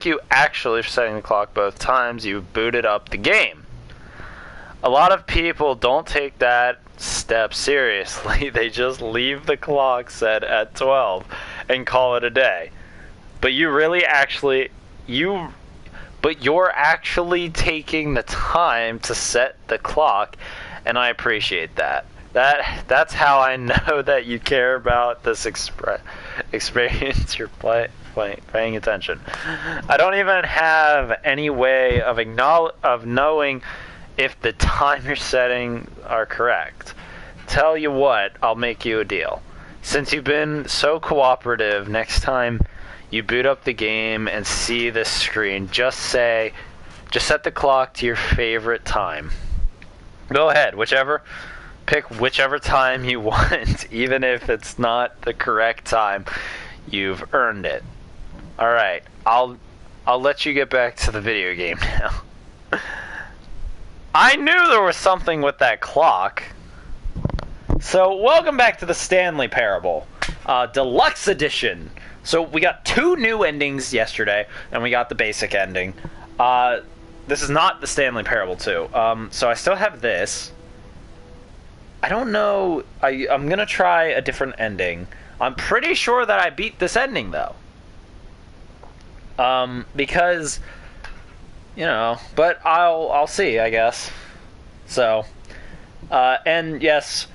you actually for setting the clock both times you booted up the game. A lot of people don't take that step seriously. They just leave the clock set at 12 and call it a day. But you're actually taking the time to set the clock, and I appreciate that. That's how I know that you care about this experience. You're paying attention. I don't even have any way of knowing if the time you're setting are correct. Tell you what, I'll make you a deal. Since you've been so cooperative, next time you boot up the game and see this screen, just set the clock to your favorite time. Go ahead, pick whichever time you want, even if it's not the correct time. You've earned it. Alright, I'll let you get back to the video game now. I knew there was something with that clock. So, welcome back to the Stanley Parable. Deluxe Edition. So, we got 2 new endings yesterday, and we got the basic ending. This is not the Stanley Parable 2. So, I still have this. I don't know. I'm going to try a different ending. I'm pretty sure that I beat this ending, though. Because, you know, but I'll see, I guess. So, and yes,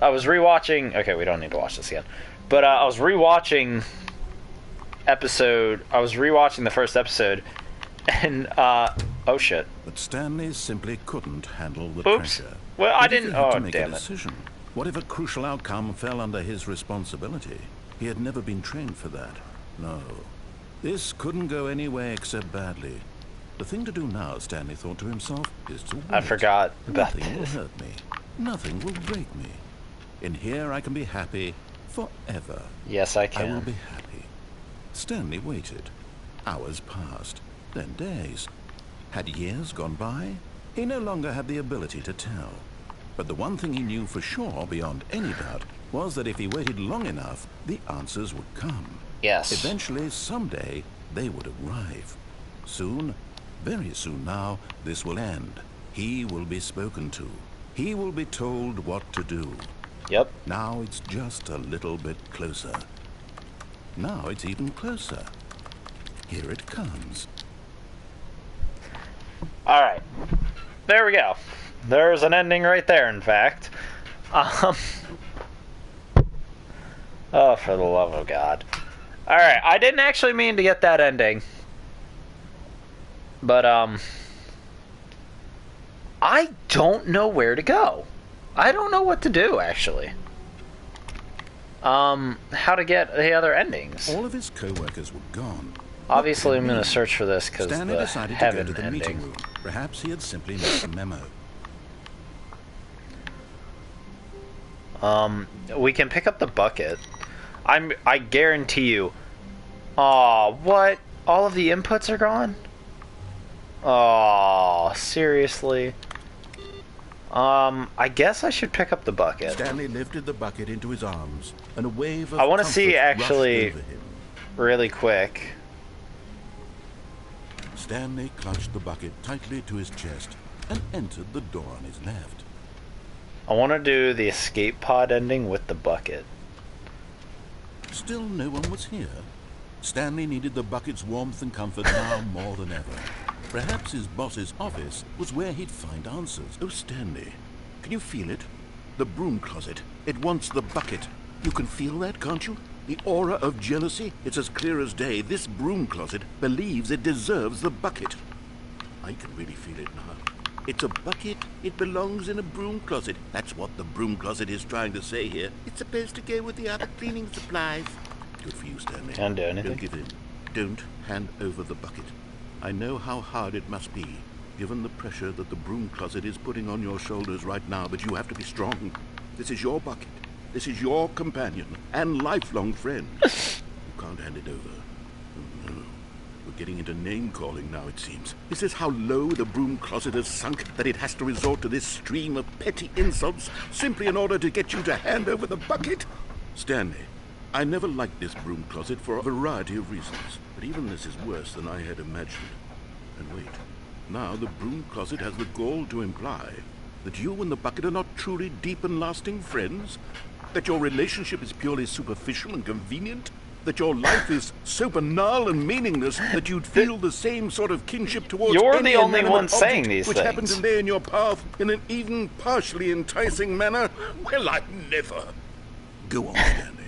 I was rewatching. Okay, we don't need to watch this again. But I was rewatching the first episode, and oh shit. But Stanley simply couldn't handle the pressure. Well, I didn't. Oh, to make damn a decision. Whatever crucial outcome fell under his responsibility, he had never been trained for that. No. This couldn't go any way except badly. The thing to do now, Stanley thought to himself, is to wait. I forgot about Nothing will hurt me. Nothing will break me. In here I can be happy forever. Yes, I can. I will be happy. Stanley waited. Hours passed, then days. Had years gone by? He no longer had the ability to tell. But the one thing he knew for sure, beyond any doubt, was that if he waited long enough, the answers would come. Yes. Eventually, someday, they would arrive. Soon, very soon now, this will end. He will be spoken to. He will be told what to do. Yep. Now it's just a little bit closer. Now it's even closer. Here it comes. Alright. There we go. There's an ending right there, in fact. Oh, for the love of God. Alright, I didn't actually mean to get that ending. But, I don't know where to go. I don't know what to do, actually. How to get the other endings. All of his co-workers were gone. Obviously, I'm going to search for this because Stanley the decided to go to the meeting room. Perhaps he had simply missed a memo. We can pick up the bucket. I guarantee you. Aw, what? All of the inputs are gone? Aw, seriously? I guess I should pick up the bucket. Stanley lifted the bucket into his arms, and a wave of I want to comfort see, actually, rushed over him. really quick. Stanley clutched the bucket tightly to his chest and entered the door on his left. I want to do the escape pod ending with the bucket. Still no one was here. Stanley needed the bucket's warmth and comfort now more than ever. Perhaps his boss's office was where he'd find answers. Oh, Stanley, can you feel it? The broom closet. It wants the bucket. You can feel that, can't you? The aura of jealousy. It's as clear as day. This broom closet believes it deserves the bucket. I can really feel it now. It's a bucket. It belongs in a broom closet. That's what the broom closet is trying to say here. It's supposed to go with the other cleaning supplies. Good for you, Stanley. Can't do anything. Don't give in. Don't hand over the bucket. I know how hard it must be, given the pressure that the broom closet is putting on your shoulders right now, but you have to be strong. This is your bucket. This is your companion and lifelong friend. You can't hand it over. Oh, no. We're getting into name-calling now, it seems. Is this how low the broom closet has sunk, that it has to resort to this stream of petty insults simply in order to get you to hand over the bucket? Stanley, I never liked this broom closet for a variety of reasons. But even this is worse than I had imagined. And wait, now the broom closet has the gall to imply that you and the bucket are not truly deep and lasting friends? That your relationship is purely superficial and convenient? That your life is so banal and meaningless that you'd feel the same sort of kinship towards You're any the only inanimate one saying object these which things. happened to lay in your path in an even partially enticing manner? Well, I never. Go on, Stanley.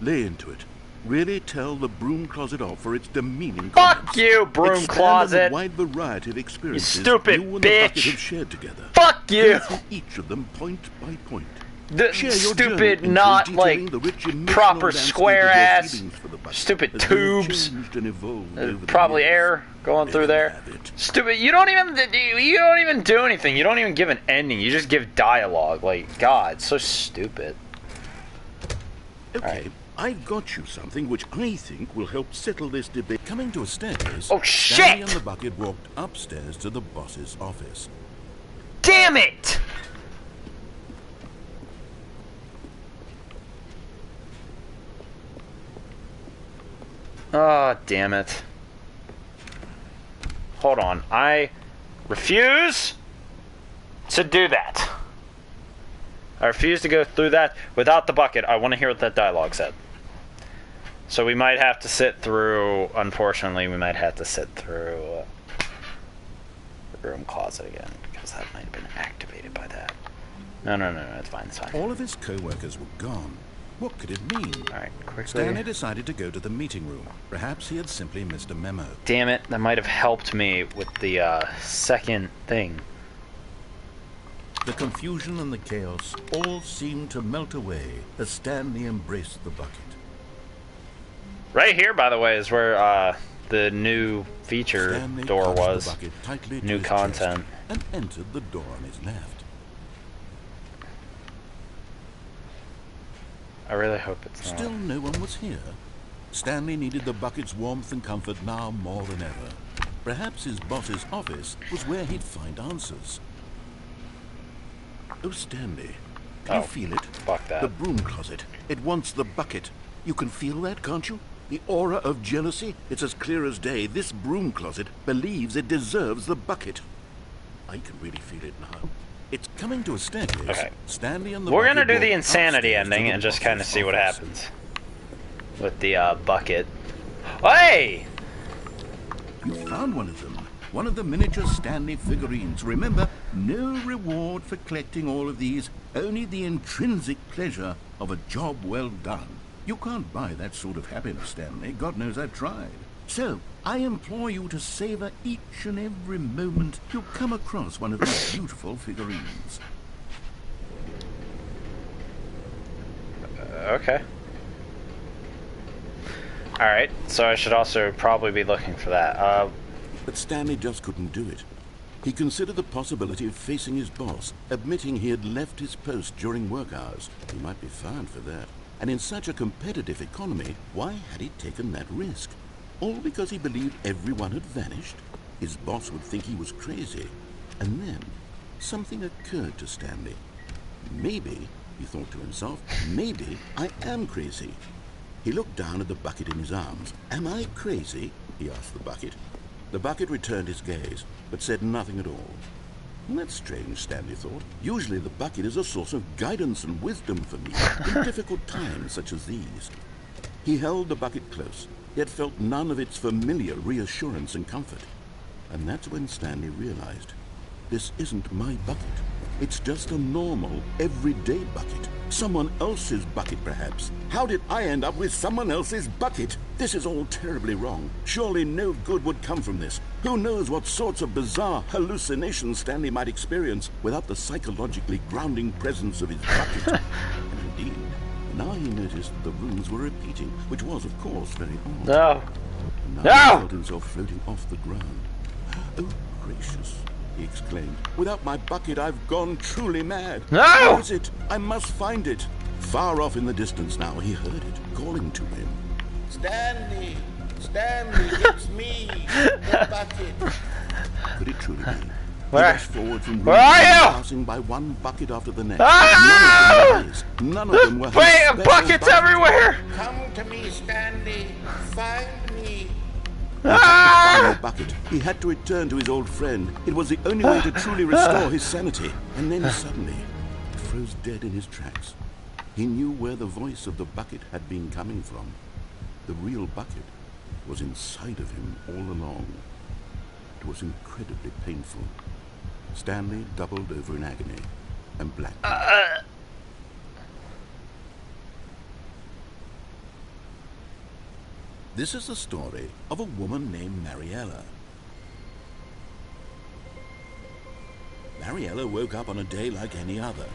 Lay into it. Really tell the broom closet off for its demeaning comments. Fuck you, broom Expand on closet. the wide variety of experiences You stupid you and the bucket bitch. have shared together. Fuck you. Go through each of them point by point. The Share your stupid, journey into not detailing like the rich emotional proper landscape square of your ass, feelings for the bucket stupid as they have tubes. changed and evolved over the Probably years. air going through Let there. them have it. Stupid. You don't even do anything. You don't even give an ending. You just give dialogue. Like, God, so stupid. Okay, Alright. I've got you something which I think will help settle this debate. Coming to a staircase, Oh, Stanley shit! and the bucket walked upstairs to the boss's office. Damn it! Oh, damn it. Hold on. I refuse to do that. I refuse to go through that without the bucket. I want to hear what that dialogue said. So we might have to sit through, unfortunately, we might have to sit through the room closet again, because that might have been activated by that. No, it's fine, it's fine. All of his co-workers were gone. What could it mean? Alright, quickly. Stanley decided to go to the meeting room. Perhaps he had simply missed a memo. Damn it, that might have helped me with the second thing. The confusion and the chaos all seemed to melt away as Stanley embraced the bucket. Right here, by the way, is where the new feature Stanley door clutched the was. bucket tightly to New his content. chest and entered the door on his left. I really hope it's not. Still no one was here. Stanley needed the bucket's warmth and comfort now more than ever. Perhaps his boss's office was where he'd find answers. Oh, Stanley, can Oh, you feel it? fuck that. The broom closet. It wants the bucket. You can feel that, can't you? The aura of jealousy? It's as clear as day. This broom closet believes it deserves the bucket. I can really feel it now. It's coming to a staircase. Okay. Stanley and the We're gonna bucket do the walked insanity upstairs to ending the and just kind of boss's see what office. happens with the bucket. Hey! You found one of them. One of the miniature Stanley figurines. Remember, no reward for collecting all of these, only the intrinsic pleasure of a job well done. You can't buy that sort of happiness, Stanley. God knows I've tried. So, I implore you to savor each and every moment you come across one of these beautiful figurines. Okay. Alright, so I should also probably be looking for that. But Stanley just couldn't do it. He considered the possibility of facing his boss, admitting he had left his post during work hours. He might be fined for that. And in such a competitive economy, why had he taken that risk? All because he believed everyone had vanished? His boss would think he was crazy. And then, something occurred to Stanley. Maybe, he thought to himself, maybe I am crazy. He looked down at the bucket in his arms. Am I crazy? He asked the bucket. The bucket returned his gaze, but said nothing at all. That's strange, Stanley thought. Usually the bucket is a source of guidance and wisdom for me in difficult times such as these. He held the bucket close, yet felt none of its familiar reassurance and comfort. And that's when Stanley realized, this isn't my bucket. It's just a normal, everyday bucket. Someone else's bucket, perhaps. How did I end up with someone else's bucket? This is all terribly wrong. Surely no good would come from this. Who knows what sorts of bizarre hallucinations Stanley might experience without the psychologically grounding presence of his bucket. And indeed, now he noticed the rooms were repeating, which was, of course, very odd. No. And now No! he felt himself floating off the ground. Oh, gracious, he exclaimed. Without my bucket, I've gone truly mad. No! Where is it? I must find it. Far off in the distance now, he heard it, calling to him. Stanley! Stanley, it's me! The bucket! Could it truly be? Where? He rushed forward from Where room are to room, you? passing by one bucket after the next. Ah! None of them were his. None of them were his Wait, special buckets bucket. everywhere! Come to me, Stanley! Find me! He had to find the bucket. He had to return to his old friend. It was the only way to truly restore his sanity. And then suddenly, he froze dead in his tracks. He knew where the voice of the bucket had been coming from. The real bucket was inside of him all along. It was incredibly painful. Stanley doubled over in agony and blacked. This is the story of a woman named Mariella. Mariella woke up on a day like any other.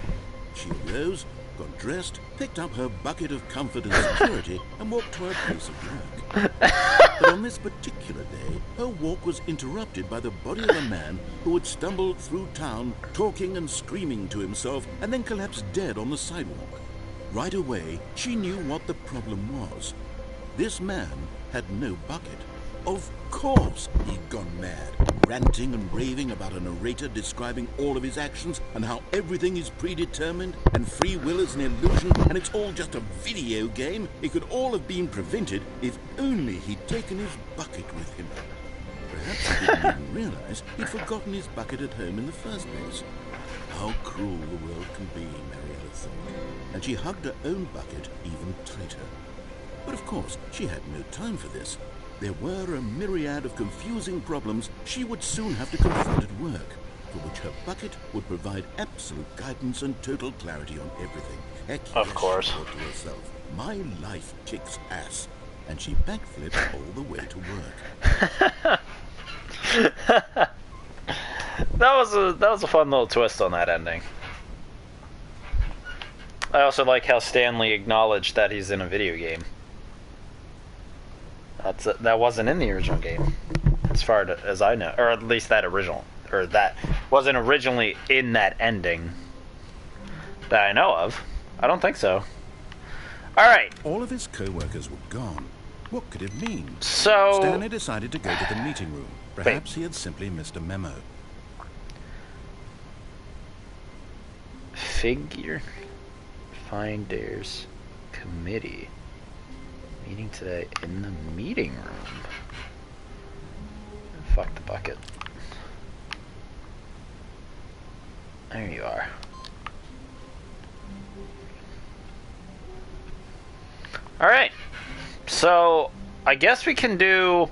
She arose, got dressed, picked up her bucket of comfort and security, and walked to her place of work. But on this particular day, her walk was interrupted by the body of a man who had stumbled through town, talking and screaming to himself, and then collapsed dead on the sidewalk. Right away, she knew what the problem was. This man had no bucket. Of course he'd gone mad, ranting and raving about a narrator describing all of his actions and how everything is predetermined and free will is an illusion and it's all just a video game. It could all have been prevented if only he'd taken his bucket with him. Perhaps he didn't even realize he'd forgotten his bucket at home in the first place. How cruel the world can be, Mariella thought, and she hugged her own bucket even tighter. But of course, she had no time for this. There were a myriad of confusing problems she would soon have to confront at work, for which her bucket would provide absolute guidance and total clarity on everything. Heck yes, Of course. she thought to herself, my life kicks ass. And she backflipped all the way to work. That was a fun little twist on that ending. I also like how Stanley acknowledged that he's in a video game. That wasn't in the original game, as far as I know, or at least that wasn't originally in that ending that I know of. I don't think so. All right. All of his co-workers were gone. What could it mean? So Stanley decided to go to the meeting room. Perhaps he had simply missed a memo. Figure Finders Committee. Meeting today in the meeting room. Fuck the bucket. There you are. Alright. So, I guess we can do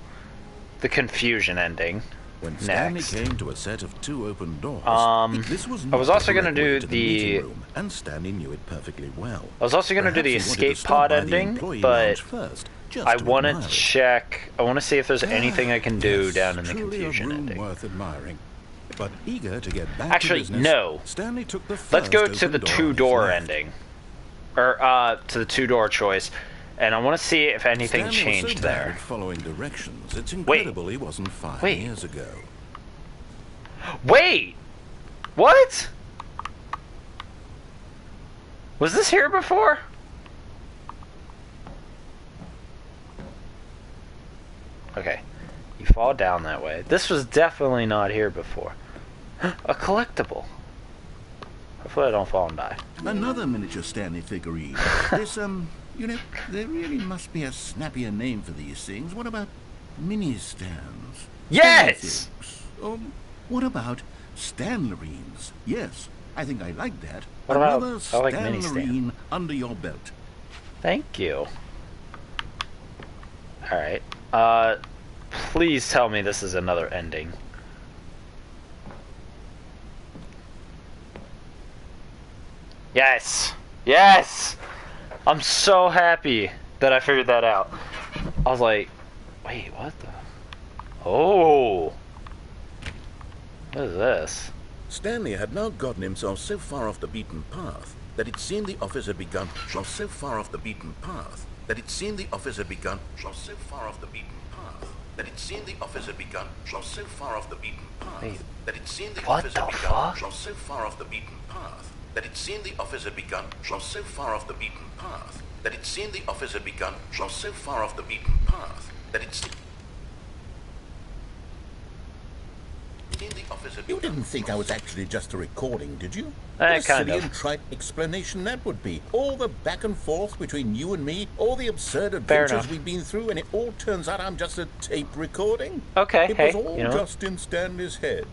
the confusion ending. When Stanley next. came to a set of two open doors, this was I was not also the going to correct way do to meeting the... room, and Stanley knew it perfectly well. I was also going to do the Perhaps he wanted to escape stop pod by the ending, employee but lounge first, just I to want to admire it. check... I want to see if there's anything I can do Yes, down in the truly confusion a room ending. worth admiring. But eager to get back Actually, to business, no. Stanley took the Let's first go to open the door on his two-door left. ending. Or, to the two-door choice. And I want to see if anything Stanley was changed so bad there. at following directions. It's incredible he wasn't 5 Wait. years ago. Wait! What? Was this here before? Okay. You fall down that way. This was definitely not here before. A collectible. Hopefully I don't fall and die. Another miniature Stanley figurine. This, you know, there really must be a snappier name for these things. What about mini-stands? Yes! What about Stanlerines? Yes, I think I like that. What about- Another I like mini-stand. Stanlerine under your belt. Thank you. Alright. Please tell me this is another ending. Yes! Yes! I'm so happy that I figured that out. I was like, wait, what the... Oh! What is this? Stanley had now gotten himself so far off the beaten path that it seemed the office had begun. So far off the beaten path that it seemed the office had begun. So far off the beaten path that it seemed the office had begun. So far off the beaten path Wait, that it seemed the what office the had begun. fuck? So far off the beaten path that it seemed the office had begun. So far off the beaten path that it seemed the office had begun. So far off the beaten path that it seemed. in the office of... You didn't think I was actually just a recording, did you? Kind What a silly of. and trite explanation that would be. All the back and forth between you and me, all the absurd Fair adventures enough. we've been through, and it all turns out I'm just a tape recording? Okay, It hey, was all you know. just in Stanley's head.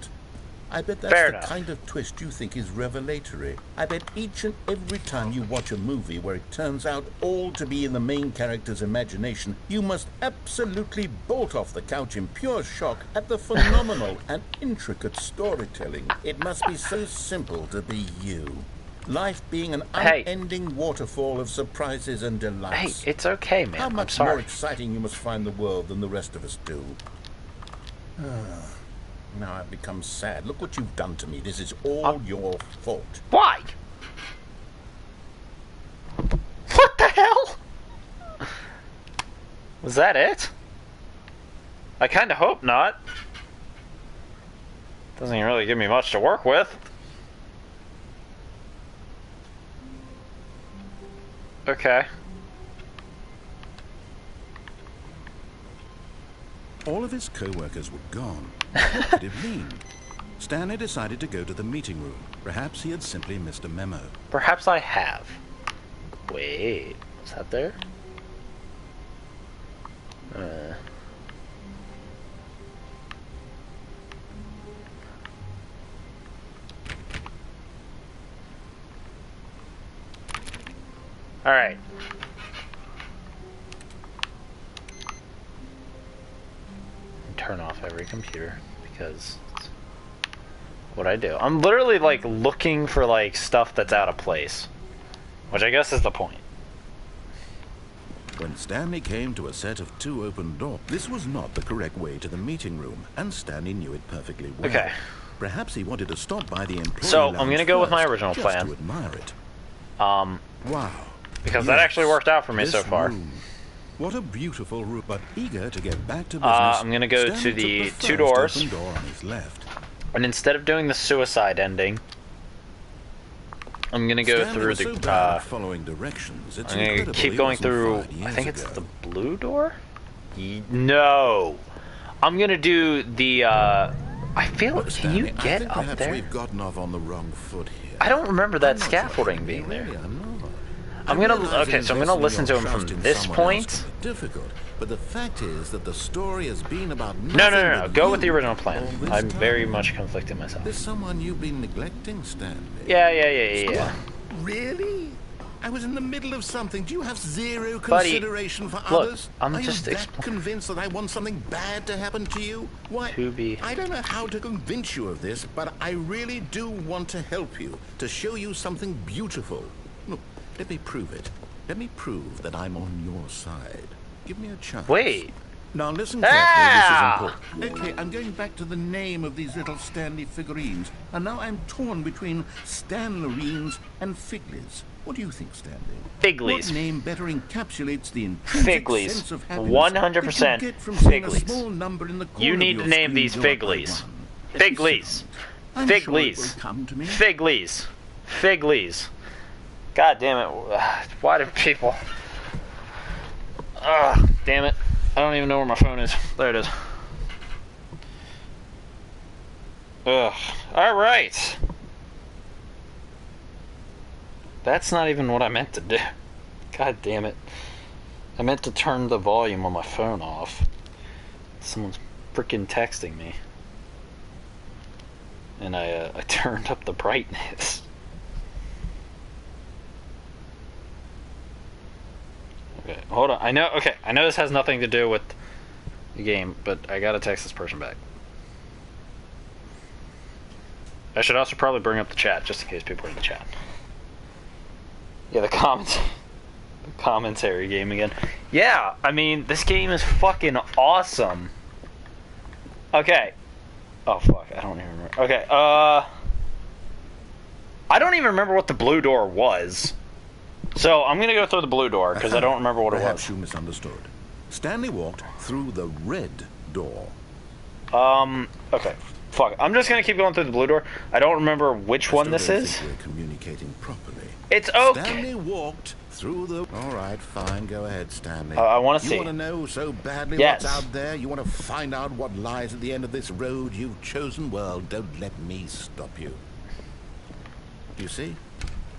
I bet that's Fair the enough. kind of twist you think is revelatory. I bet each and every time you watch a movie where it turns out all to be in the main character's imagination, you must absolutely bolt off the couch in pure shock at the phenomenal and intricate storytelling. It must be so simple to be you. Life being an Hey. unending waterfall of surprises and Hey, delights. it's okay, man. How I'm much more sorry. exciting you must find the world than the rest of us do. Now I've become sad. Look what you've done to me. This is all your fault. Why? What the hell? Was that it? I kind of hope not. Doesn't even really give me much to work with. Okay. All of his co-workers were gone. What could it mean? Stanley decided to go to the meeting room. Perhaps he had simply missed a memo. Perhaps I have. Wait, is that there? All right. Turn off every computer because it's what I do. I'm literally like looking for like stuff that's out of place, which I guess is the point. When Stanley came to a set of 2 open doors, this was not the correct way to the meeting room, and Stanley knew it perfectly well. Okay. Perhaps he wanted to stop by the employee So, I'm lounge gonna go with my first, original just plan. to admire it. Um, Wow. because that actually worked out for me This so far. room. What a beautiful room. But eager to get back to business, I'm gonna go Stanley to took the first 2 doors. open door on his left. And instead of doing the suicide ending, I'm gonna go Stanley through was so the. bad at following directions. It's I'm gonna incredible keep he going wasn't through. fired I years think it's ago. the blue door. No, I'm gonna do the. I feel. Look, Can you Stanley, I get think up perhaps there? we've gotten off on the wrong foot here. I don't remember I'm that not scaffolding sure. being there. Really, I'm not. I'm I gonna. realize Okay, so I'm gonna investing listen to your him trust from in this someone point. else can be difficult, but the fact is that the story has been about nothing No. but Go with the you original all plan. this I'm very time. much conflicting myself. There's someone you've been neglecting, Stanley. Yeah. Really? I was in the middle of something. Do you have zero Buddy, consideration for look, others? I'm Are you just that convinced that I want something bad to happen to you? Why? To be- I don't know how to convince you of this, but I really do want to help you, to show you something beautiful. Look, let me prove it. Let me prove that I'm on your side. Give me a chance. Wait. Now listen carefully, Ah! this is important. Okay, I'm going back to the name of these little Stanley figurines, and now I'm torn between Stanlerines and Figlies. What do you think, Stanley? Figlies. What name better encapsulates the intrinsic Figlies. sense of happiness 100% that you get from seeing a Figlies. small number in the corner You of need your to name screen these go up by Figlies. one? Let me Figlies. see. I'm sure it Figlies. will come to me. Figlies. God damn it. Why do people... Ugh, damn it. I don't even know where my phone is. There it is. Ugh. Alright. That's not even what I meant to do. God damn it. I meant to turn the volume on my phone off. Someone's freaking texting me. And I turned up the brightness. Okay, hold on. I know this has nothing to do with the game, but I gotta text this person back. I should also probably bring up the chat, just in case people are in the chat. Yeah, the commentary game again. Yeah, I mean, this game is fucking awesome. Okay. Oh, fuck, I don't even remember. Okay, I don't even remember what the blue door was. So, I'm gonna go through the blue door, because I don't remember what it was. Perhaps you misunderstood. Stanley walked through the red door. Okay. Fuck, I'm just gonna keep going through the blue door. I don't remember which one this Still don't is. think we're communicating properly. It's okay. Stanley walked Through the... All right, fine. Go ahead, Stanley. I want to see. You want to know so badly Yes. what's out there? You want to find out what lies at the end of this road you've chosen? Well, don't let me stop you. You see?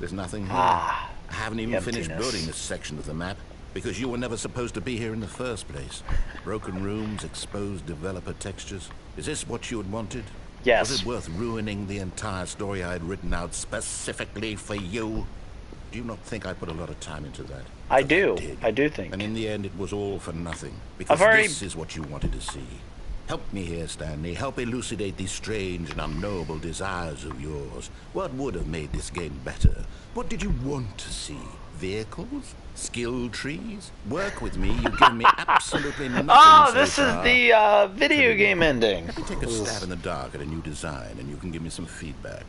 There's nothing here. I haven't even finished building this section of the map because you were never supposed to be here in the first place. Broken rooms, exposed developer textures. Is this what you had wanted? Yes. Was it worth ruining the entire story I had written out specifically for you? Do you not think I put a lot of time into that? I do. did. I do think. And in the end, it was all for nothing. Because this is what you wanted to see. Help me here, Stanley. Help elucidate these strange and unknowable desires of yours. What would have made this game better? What did you want to see? Vehicles? Skill trees? Work with me. You've given me absolutely nothing Oh, so this far. is the video game ending. Let me take a stab in the dark at a new design, and you can give me some feedback.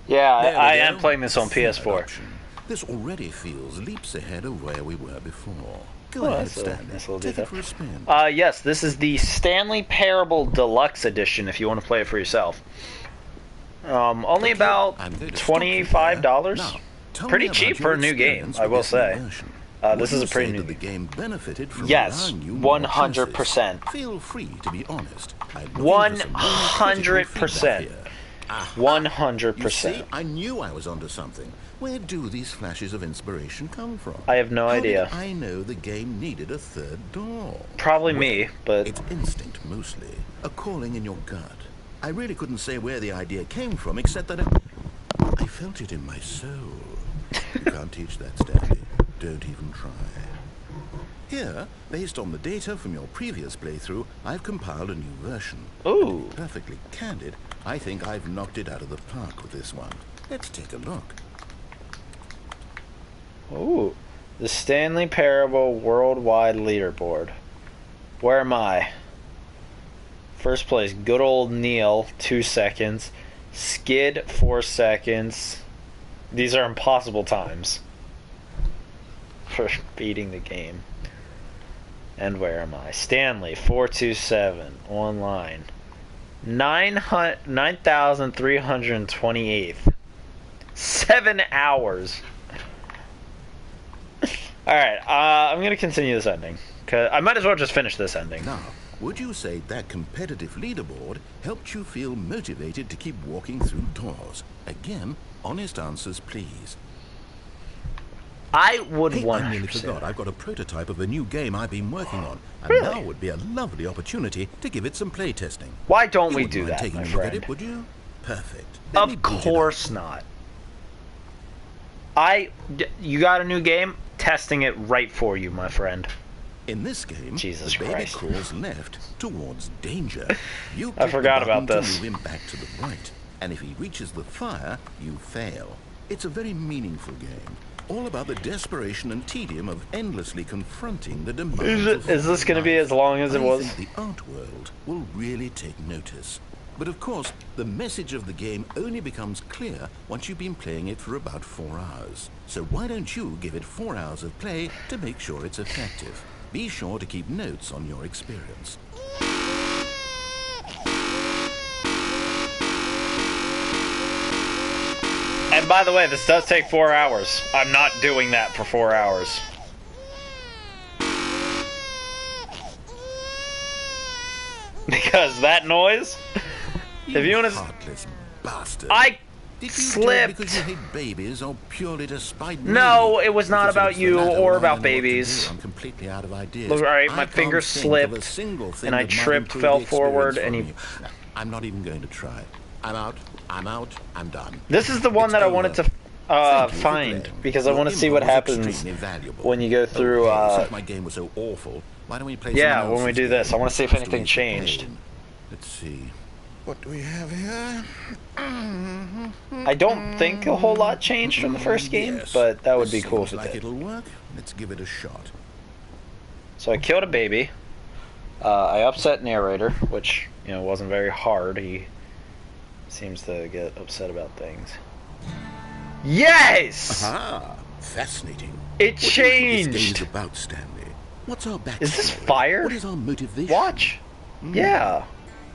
Yeah, There we I go. am playing this on Third PS4. option. This already feels leaps ahead of where we were before. Go Oh, ahead, that's a Stanley. nice little Take detail. it for a spin. Yes, this is the Stanley Parable Deluxe Edition if you want to play it for yourself. Only about I'm going to stop you $25. there. Now, tell Pretty me about cheap your for a new game, experience I with will this new say. version. This Would is a you pretty say new that the game benefited from Yes, allowing you more 100%. choices? Feel free to be honest. I'm looking for some really critical 100%. feedback here. Aha. 100%. You see, I knew I was onto something. Where do these flashes of inspiration come from? I have no How idea. Did I know the game needed a third door. Probably me, but It's instinct mostly, a calling in your gut. I really couldn't say where the idea came from, except that I felt it in my soul. You can't teach that, Stanley. Don't even try. Here, based on the data from your previous playthrough, I've compiled a new version. Ooh. To be perfectly candid, I think I've knocked it out of the park with this one. Let's take a look. ooh, the Stanley Parable Worldwide Leaderboard. Where am I? First place, good old Neil, 2 seconds. Skid, 4 seconds. These are impossible times for beating the game. And where am I? Stanley, 427, online. 9,328th. 7 hours. Alright, I'm going to continue this ending. Cause I might as well just finish this ending. Now, would you say that competitive leaderboard helped you feel motivated to keep walking through doors? Again, honest answers, please. I would Hey, I nearly 100%. forgot. I've got a prototype of a new game I've been working on, and Really? now would be a lovely opportunity to give it some play testing. Why don't You we wouldn't do mind that, taking my a look at friend? it, would you? Perfect. Let me Of boot it up. course not. You got a new game? Testing it right for you, my friend. In this game, Jesus the baby Christ. crawls left towards danger. You I click forgot the button about this. to move him back to the right, and if he reaches the fire, you fail. It's a very meaningful game, all about the desperation and tedium of endlessly confronting the demands of Is this going to be as long as it I was? think the art world will really take notice. But of course, the message of the game only becomes clear once you've been playing it for about 4 hours. So why don't you give it 4 hours of play to make sure it's effective? Be sure to keep notes on your experience. And by the way, this does take 4 hours. I'm not doing that for 4 hours. Because that noise, if you want to, Heartless bastard. I Did you do it slipped. because you hate babies or purely to spite me? No, it was not Because if about it's the you latter, or well, I about don't know what to babies. do. I'm completely out of ideas. Look, all right, I my can't finger think of a slipped, single thing and I that might tripped, improve fell the forward, experience and for me. I'm not even going to try. I'm out. I'm out. I'm done. This is the one It's that I over. wanted to Thank you for find playing. because I Your want to see what input was happens extremely valuable. when you go through. Oh, hey, since my game was so awful, why don't we play Yeah, someone when we else's do this, game? I wanna see if Just to anything ease the changed. pain. Let's see. What do we have here? I don't think a whole lot changed from the first game, Yes, but that would this be cool seems if it like did. it'll work. Let's give it a shot. So I killed a baby. I upset narrator, which wasn't very hard. He seems to get upset about things. Yes! Ah, fascinating. It What do you think this game changed. is about, Stanley? What's our backstory? Is this fire? What is our motivation? Watch. Yeah.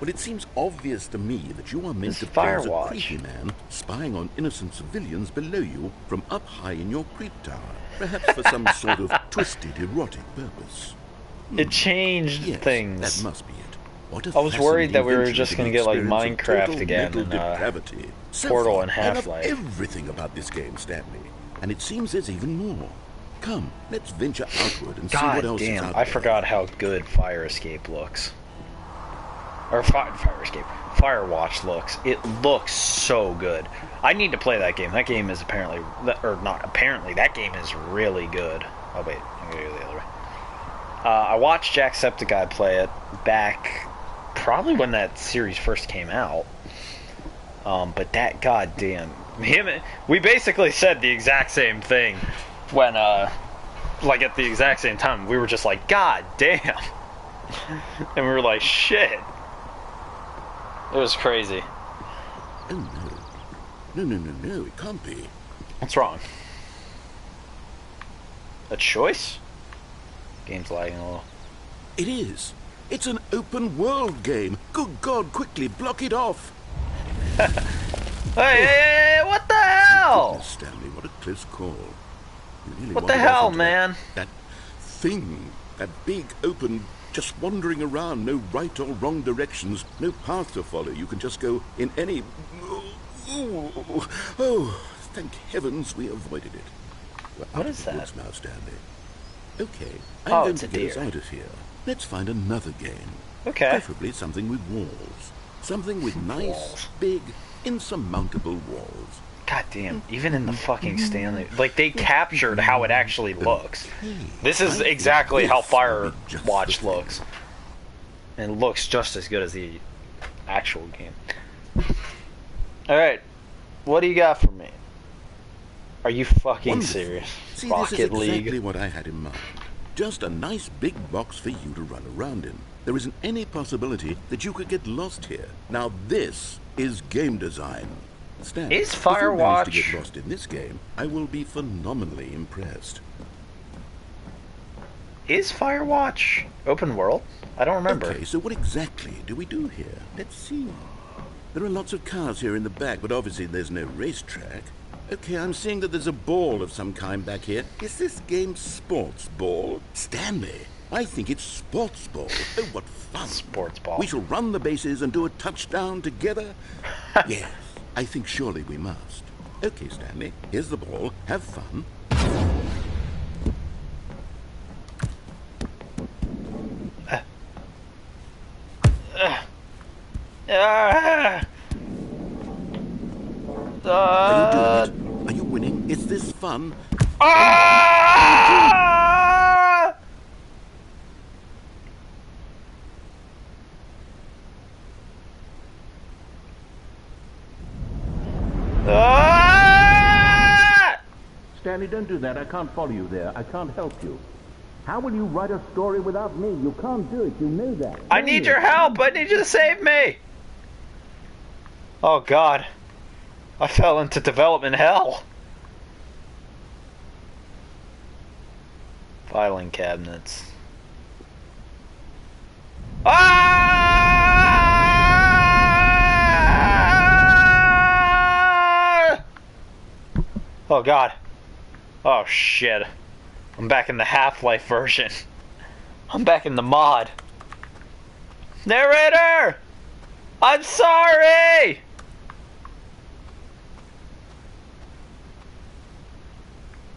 Well, it seems obvious to me that you are meant It's to pose a Firewatch. creepy man spying on innocent civilians below you from up high in your creep tower, perhaps for some sort of twisted erotic purpose. It changed Yes, things. that must be it. What a I was worried that we were fascinating just venture going to get like the experience of Minecraft total again mental and depravity. So Portal far, and I love Half-Life. everything about this game, Stanley. And it seems there's even more. Come, let's venture outward and see what God else is damn, out I there. forgot how good Fire Escape looks. Or Fire Escape. Firewatch looks. It looks so good. I need to play that game. That game is apparently, or not apparently, that game is really good. Oh wait, I'm gonna go the other way. I watched Jacksepticeye play it back, probably when that series first came out. But that goddamn we basically said the exact same thing when, like at the exact same time. We were just like, God damn, and we were like, shit. It was crazy. Oh no, it can't be. What's wrong? A choice? Game's lagging a little. It is. It's an open world game. Good God, quickly block it off. Hey, what the hell? Goodness, Stanley, what a close call. You really What the wandered off hell, into man? That thing, that big open, just wandering around, no right or wrong directions, no path to follow. You can just go in any. Oh, thank heavens we avoided it. We're What out is of the that? woods now, Stanley. Okay, I'm Oh, going it's to a get us deer. out of here. Let's find another game. Okay. Preferably something with walls. Something with nice, Walls. big, insurmountable walls. God damn, even in the fucking Stanley, like they captured how it actually looks. This is exactly how Firewatch looks. And it looks just as good as the actual game. Alright, what do you got for me? Are you fucking Wonderful. serious? See, Rocket this is exactly League? what I had in mind. Just a nice big box for you to run around in. There isn't any possibility that you could get lost here. Now this is game design. Stan, Is if you manage to Firewatch- get lost in this game, I will be phenomenally impressed. Is Firewatch open world? I don't remember. Okay, so what exactly do we do here? Let's see. There are lots of cars here in the back, but obviously there's no racetrack. Okay, I'm seeing that there's a ball of some kind back here. Is this game sports ball? Stanley, I think it's sports ball. Oh, what fun. Sports ball. We shall run the bases and do a touchdown together? Yes, I think surely we must. Okay, Stanley, here's the ball. Have fun. Ah! Are you doing it? Are you winning? Is this fun? Ah! Ah! Stanley, don't do that. I can't follow you there. I can't help you. How will you write a story without me? You can't do it. You know that. I need your help. I need you to save me. Oh God, I fell into development hell. Filing cabinets. Ah! Oh God. Oh shit. I'm back in the Half-Life version. I'm back in the mod. Narrator! I'm sorry!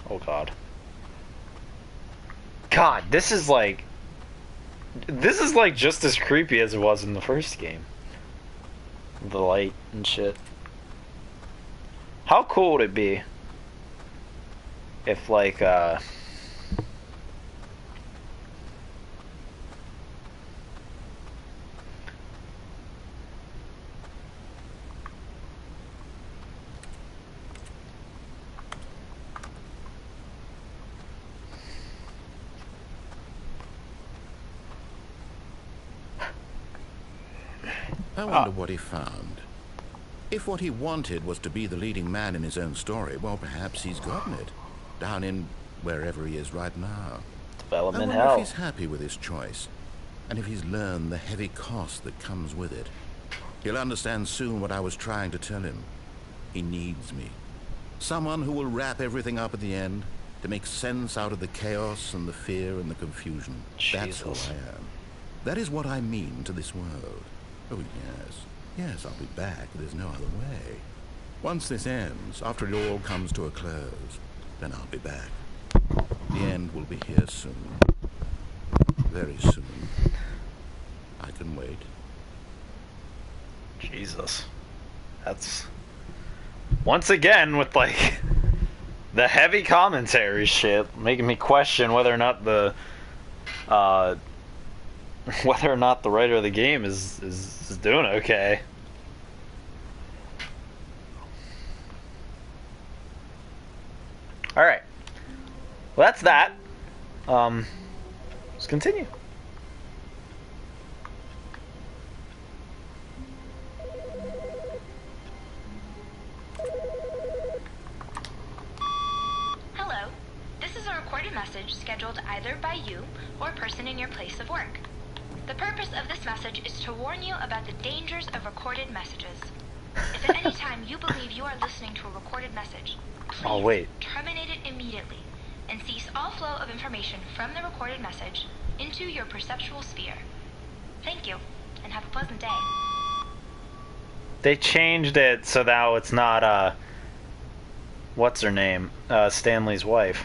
Oh God. God, this is like just as creepy as it was in the first game. The light and shit. How cool would it be if like I wonder what he found. If what he wanted was to be the leading man in his own story, well, perhaps he's gotten it. Down in wherever he is right now. I development wonder if hell. he's happy with his choice. And if he's learned the heavy cost that comes with it, he'll understand soon what I was trying to tell him. He needs me. Someone who will wrap everything up at the end to make sense out of the chaos and the fear and the confusion. That's who Jesus. I am. That is what I mean to this world. Oh, yes. Yes, I'll be back. There's no other way. Once this ends, after it all comes to a close, then I'll be back. The end will be here soon. Very soon. I can wait. Jesus. That's... Once again, with, like, the heavy commentary shit, making me question whether or not the... whether or not the writer of the game is doing okay. Alright. Well, that's that. Let's continue. Hello. This is a recorded message scheduled either by you or a person in your place of work. The purpose of this message is to warn you about the dangers of recorded messages. If at any time you believe you are listening to a recorded message, please terminate it immediately and cease all flow of information from the recorded message into your perceptual sphere. Thank you, and have a pleasant day. They changed it so now it's not, what's her name? Stanley's wife.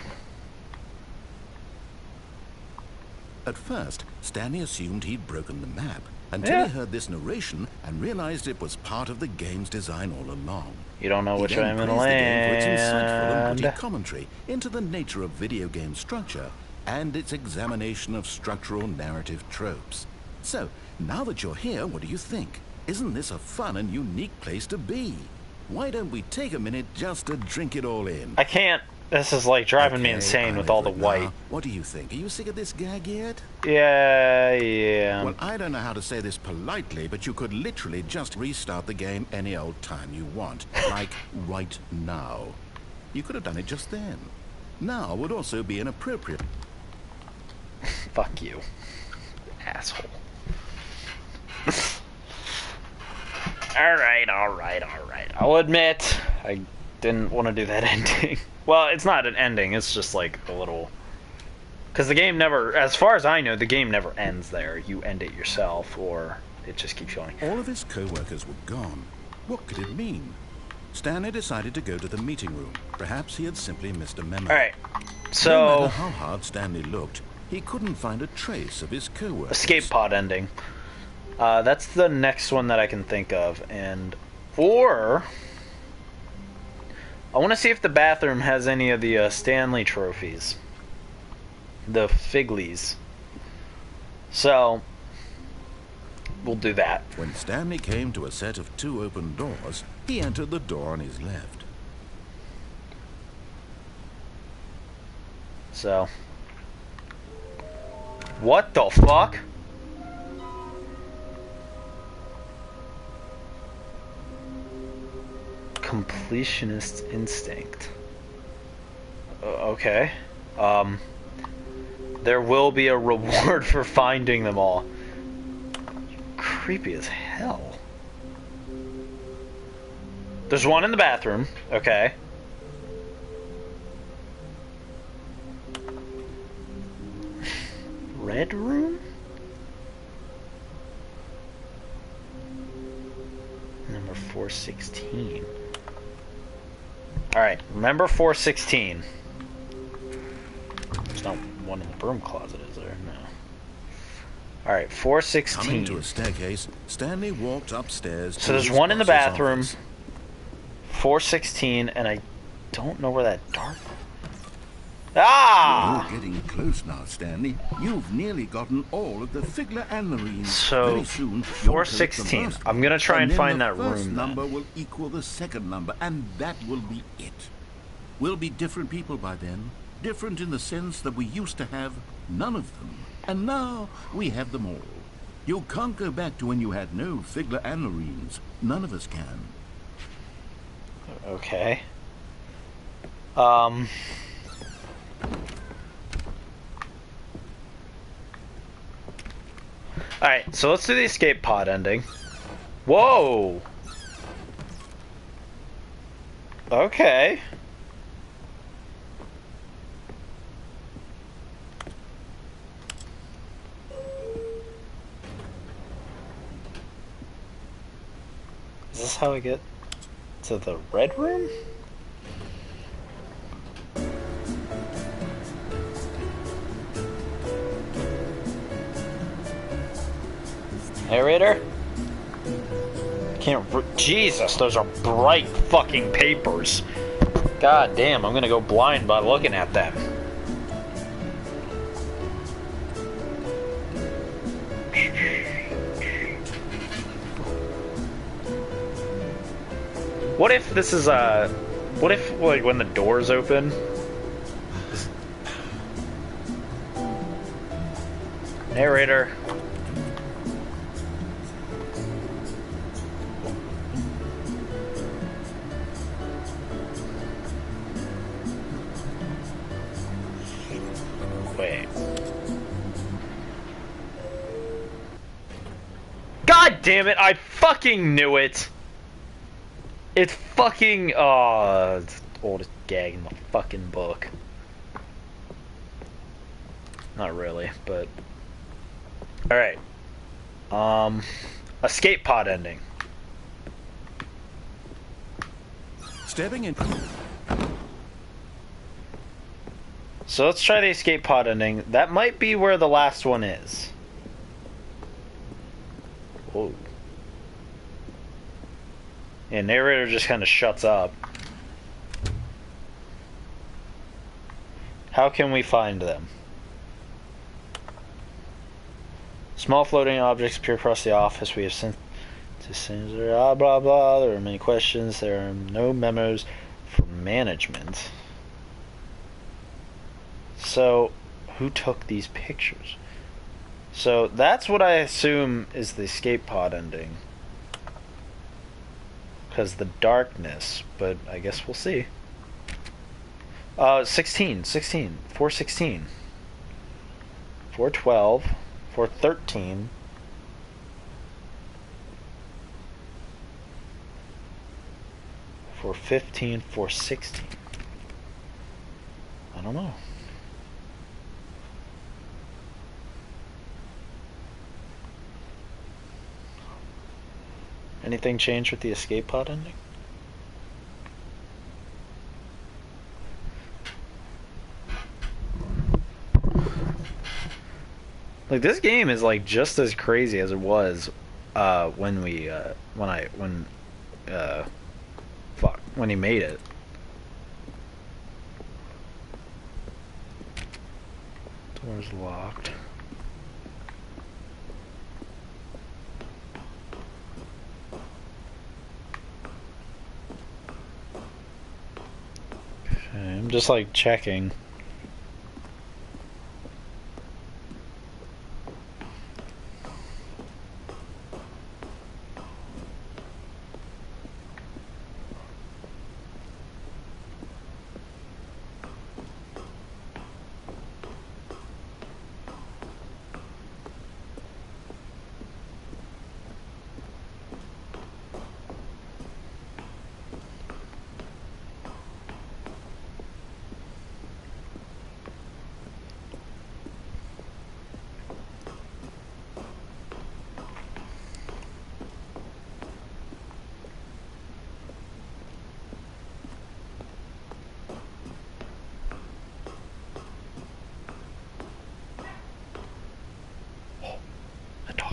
At first, Stanley assumed he'd broken the map, until he heard this narration and realized it was part of the game's design all along. You don't know which way I'm He then gonna praised the game for its insightful and land. witty commentary into the nature of video game structure and its examination of structural narrative tropes. So, now that you're here, what do you think? Isn't this a fun and unique place to be? Why don't we take a minute just to drink it all in? I can't. This is like driving me Okay, insane I'm with all the over it now. white. What do you think? Are you sick of this gag yet? Yeah. Well, I don't know how to say this politely, but you could literally just restart the game any old time you want. Like, right now. You could have done it just then. Now would also be inappropriate. Fuck you, asshole. Alright. I'll admit, I didn't want to do that ending. Well, it's not an ending, it's just like a little... Because the game never, as far as I know, the game never ends there. You end it yourself, or it just keeps going. All of his co-workers were gone. What could it mean? Stanley decided to go to the meeting room. Perhaps he had simply missed a memo. Alright, No so... matter how hard Stanley looked, he couldn't find a trace of his co-workers. Escape pod ending. That's the next one that I can think of, and... Or... I want to see if the bathroom has any of the Stanley trophies. The Figlies. So, we'll do that. When Stanley came to a set of 2 open doors, he entered the door on his left. So. What the fuck? Completionist instinct. Okay. There will be a reward for finding them all. Creepy as hell. There's one in the bathroom. Okay. Red room? Number 416. Alright, remember 416. There's not one in the broom closet, is there? No. Alright, 416. Coming to a staircase, Stanley walked upstairs. So there's one in the bathroom. 416, and I don't know where that dark... Ah! You're getting close now, Stanley. You've nearly gotten all of the Figler and Marines. So, Very soon, you'll 416. collect the most. I'm gonna try and then find the that first room, number then. will equal the second number, and that will be it. We'll be different people by then. Different in the sense that we used to have none of them. And now we have them all. You can't go back to when you had no Figler and Marines. None of us can. Okay. Alright, so let's do the escape pod ending. Whoa! Okay. Is this how I get to the red room? Narrator? Jesus, those are bright fucking papers. God damn, I'm gonna go blind by looking at them. What if this is what if, like, when the doors open? Narrator. Wait. God damn it, I fucking knew it! It's fucking, it's the oldest gag in the fucking book. Not really, but... Alright. Escape pod ending. Stepping in. So let's try the escape pod ending. That might be where the last one is. Whoa. Yeah, narrator just kind of shuts up. How can we find them? Small floating objects appear across the office. We have sent to send blah blah blah. There are many questions. There are no memos from management. So, who took these pictures? So that's what I assume is the escape pod ending. Because the darkness, but I guess we'll see. 16, 416, 412, 413, 415, 416. I don't know. Anything change with the escape pod ending? Like, this game is like just as crazy as it was when he made it. Door's locked. Okay, I'm just like checking.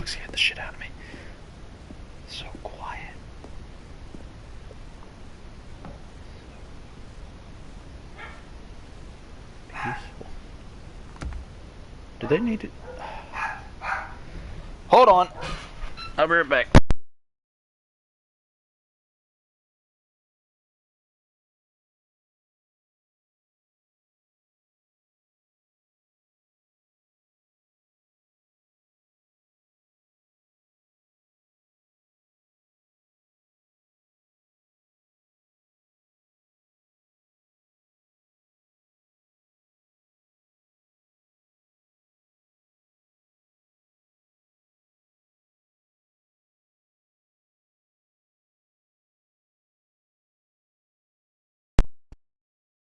Scared the shit out of me. So quiet. Peaceful. Do they need to... Hold on. I'll be right back.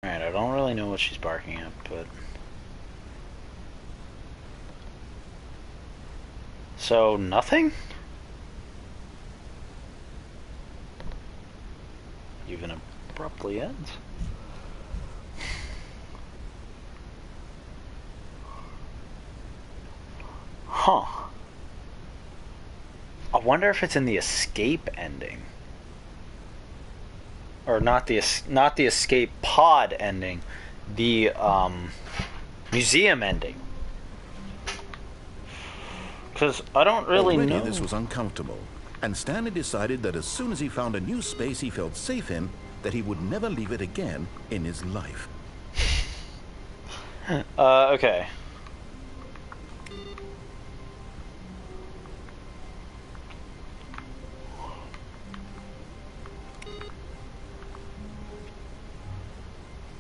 Alright, I don't really know what she's barking at, but... So, nothing? Even abruptly ends? Huh. I wonder if it's in the escape ending. Or not the escape pod ending. The, museum ending. Because I don't really Already know. this was uncomfortable, and Stanley decided that as soon as he found a new space he felt safe in, that he would never leave it again in his life. Okay.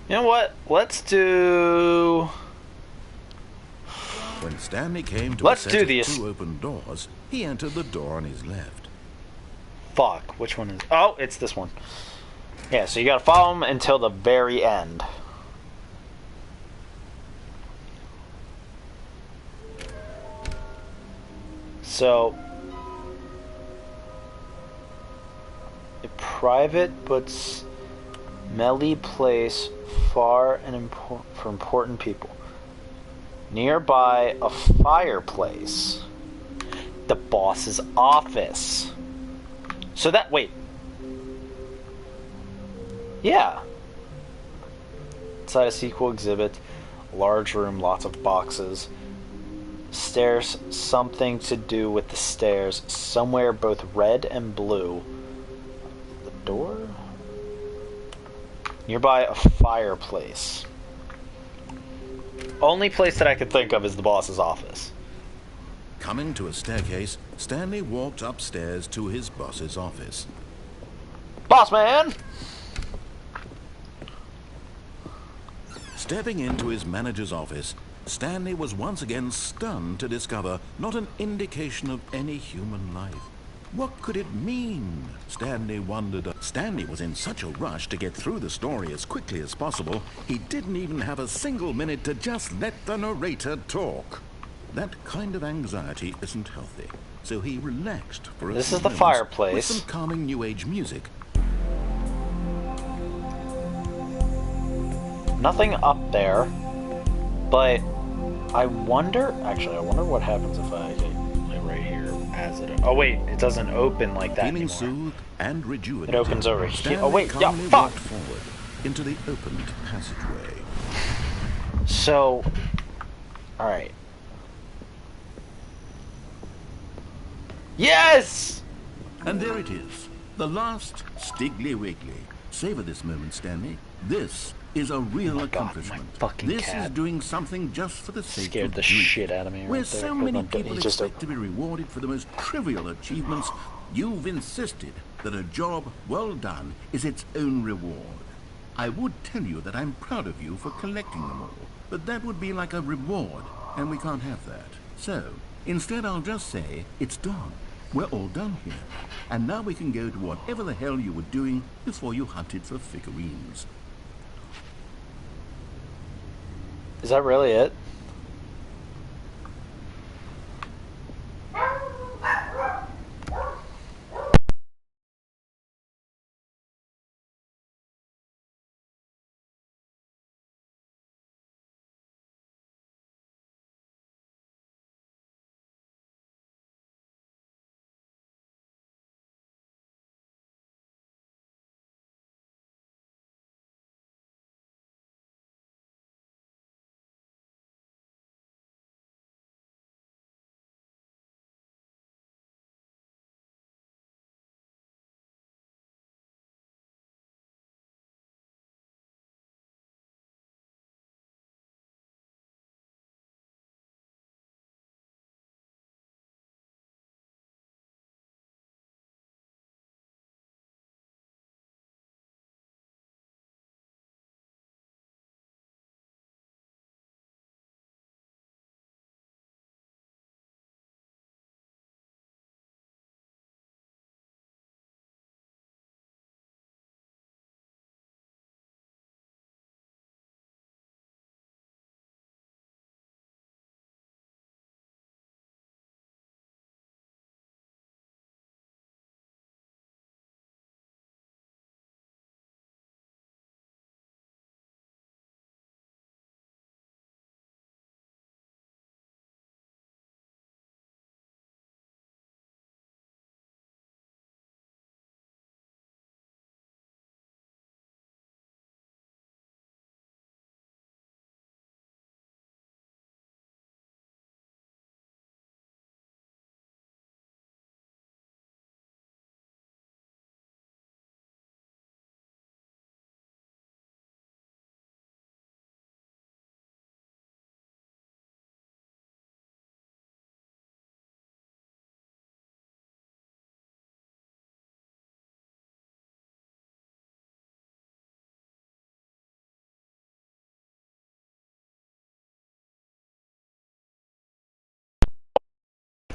You know what? Let's do... When Stanley came to Let's a do set of these. 2 open doors, he entered the door on his left. Fuck, which one is... Oh, it's this one. Yeah, so you gotta follow him until the very end. So... A private but smelly place far and for important people. Nearby a fireplace. The boss's office. So that... Wait. Yeah. Inside a sequel exhibit. Large room, lots of boxes. Stairs, something to do with the stairs. Somewhere both red and blue. The door? Nearby a fireplace. Only place that I could think of is the boss's office. Coming to a staircase, Stanley walked upstairs to his boss's office. Boss man! Stepping into his manager's office, Stanley was once again stunned to discover not an indication of any human life. What could it mean? Stanley wondered. Stanley was in such a rush to get through the story as quickly as possible, he didn't even have a single minute to just let the narrator talk. That kind of anxiety isn't healthy, so he relaxed for a This few is the moments fireplace. with some calming new age music. Nothing up there, but I wonder... Actually, I wonder what happens if I get like right here as it... Oh wait, it doesn't open like that Feeling anymore. soothed and rejuvenated, It opens over here. Stanley Oh wait, yeah, calmly fuck! walked forward into the opened passageway. So... Alright. Yes! And there it is, the last Stiggly Wiggly. Savor this moment, Stanley. This is a real accomplishment. my fucking This cat. is doing something just for the sake Scared of the doing shit it. out of me right Where there. so many Hold on, people he's just expect to be rewarded for the most trivial achievements, you've insisted that a job well done is its own reward. I would tell you that I'm proud of you for collecting them all, but that would be like a reward, and we can't have that. So, instead I'll just say, it's done. We're all done here. And now we can go to whatever the hell you were doing before you hunted for figurines. Is that really it?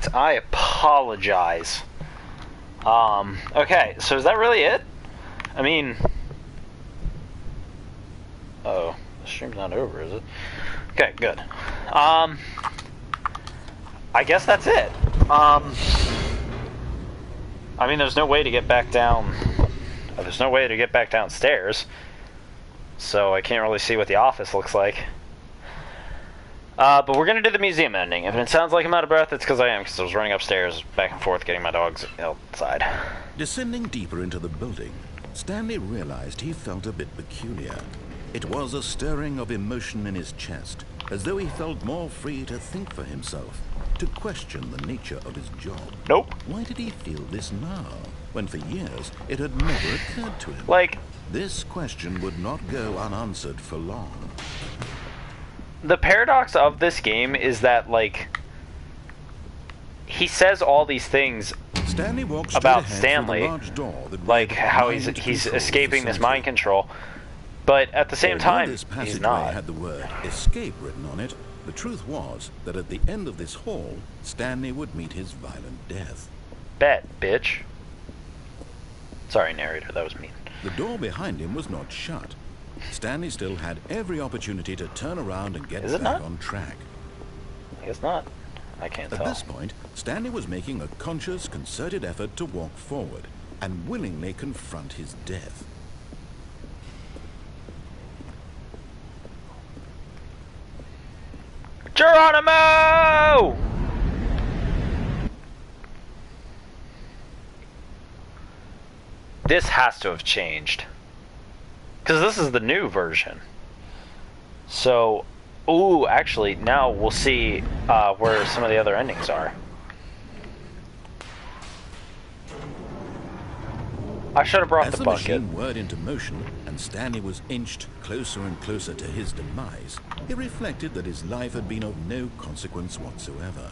correct. I apologize. Okay, so is that really it? I mean... Oh, the stream's not over, is it? Okay, good. I guess that's it. I mean, there's no way to get back down... There's no way to get back downstairs. So I can't really see what the office looks like. But we're going to do the museum ending. If it sounds like I'm out of breath, it's because I am, because I was running upstairs, back and forth, getting my dogs outside. Descending deeper into the building, Stanley realized he felt a bit peculiar. It was a stirring of emotion in his chest, as though he felt more free to think for himself, to question the nature of his job. Nope. Why did he feel this now, when for years it had never occurred to him? Like... This question would not go unanswered for long. The paradox of this game is that, like, he says all these things Stanley walks about Stanley, like how he's escaping this mind control, but at the same time, this he's not. Had the word escape written on it. The truth was that at the end of this hall, Stanley would meet his violent death. Bet, bitch. Sorry, narrator, that was mean. The door behind him was not shut. Stanley still had every opportunity to turn around and get back on track. I guess not. I can't tell. At this point, Stanley was making a conscious, concerted effort to walk forward and willingly confront his death. Geronimo! This has to have changed. Because this is the new version. So, ooh, actually, now we'll see where some of the other endings are. I should have brought the bucket. As the machine whirred into motion and Stanley was inched closer and closer to his demise, he reflected that his life had been of no consequence whatsoever.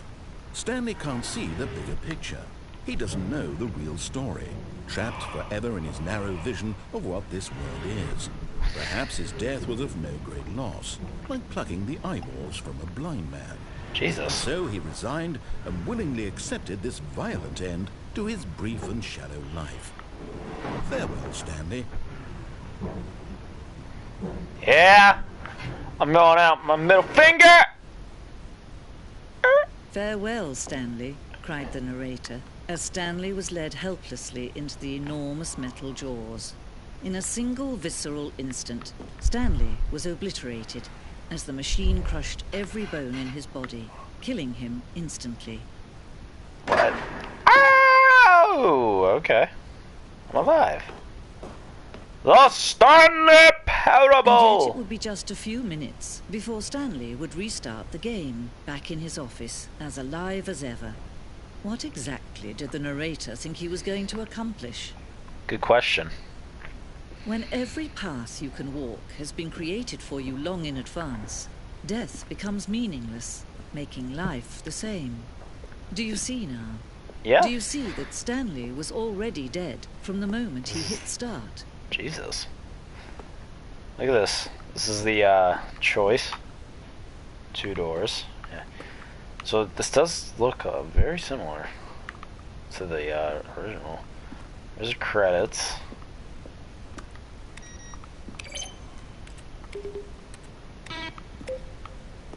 Stanley can't see the bigger picture. He doesn't know the real story, trapped forever in his narrow vision of what this world is. Perhaps his death was of no great loss, like plucking the eyeballs from a blind man. Jesus. So he resigned and willingly accepted this violent end to his brief and shallow life. Farewell, Stanley. Yeah, I'm going out my middle finger! Farewell, Stanley, cried the narrator, as Stanley was led helplessly into the enormous metal jaws. In a single visceral instant, Stanley was obliterated as the machine crushed every bone in his body, killing him instantly. What? Oh, okay. I'm alive. The Stanley Parable! And yet it would be just a few minutes before Stanley would restart the game, back in his office, as alive as ever. What exactly did the narrator think he was going to accomplish? Good question. When every path you can walk has been created for you long in advance, death becomes meaningless, making life the same. Do you see now? Yeah. Do you see that Stanley was already dead from the moment he hit start? Jesus. Look at this. This is the choice. 2 doors. Yeah. So this does look very similar to the original. There's the credits.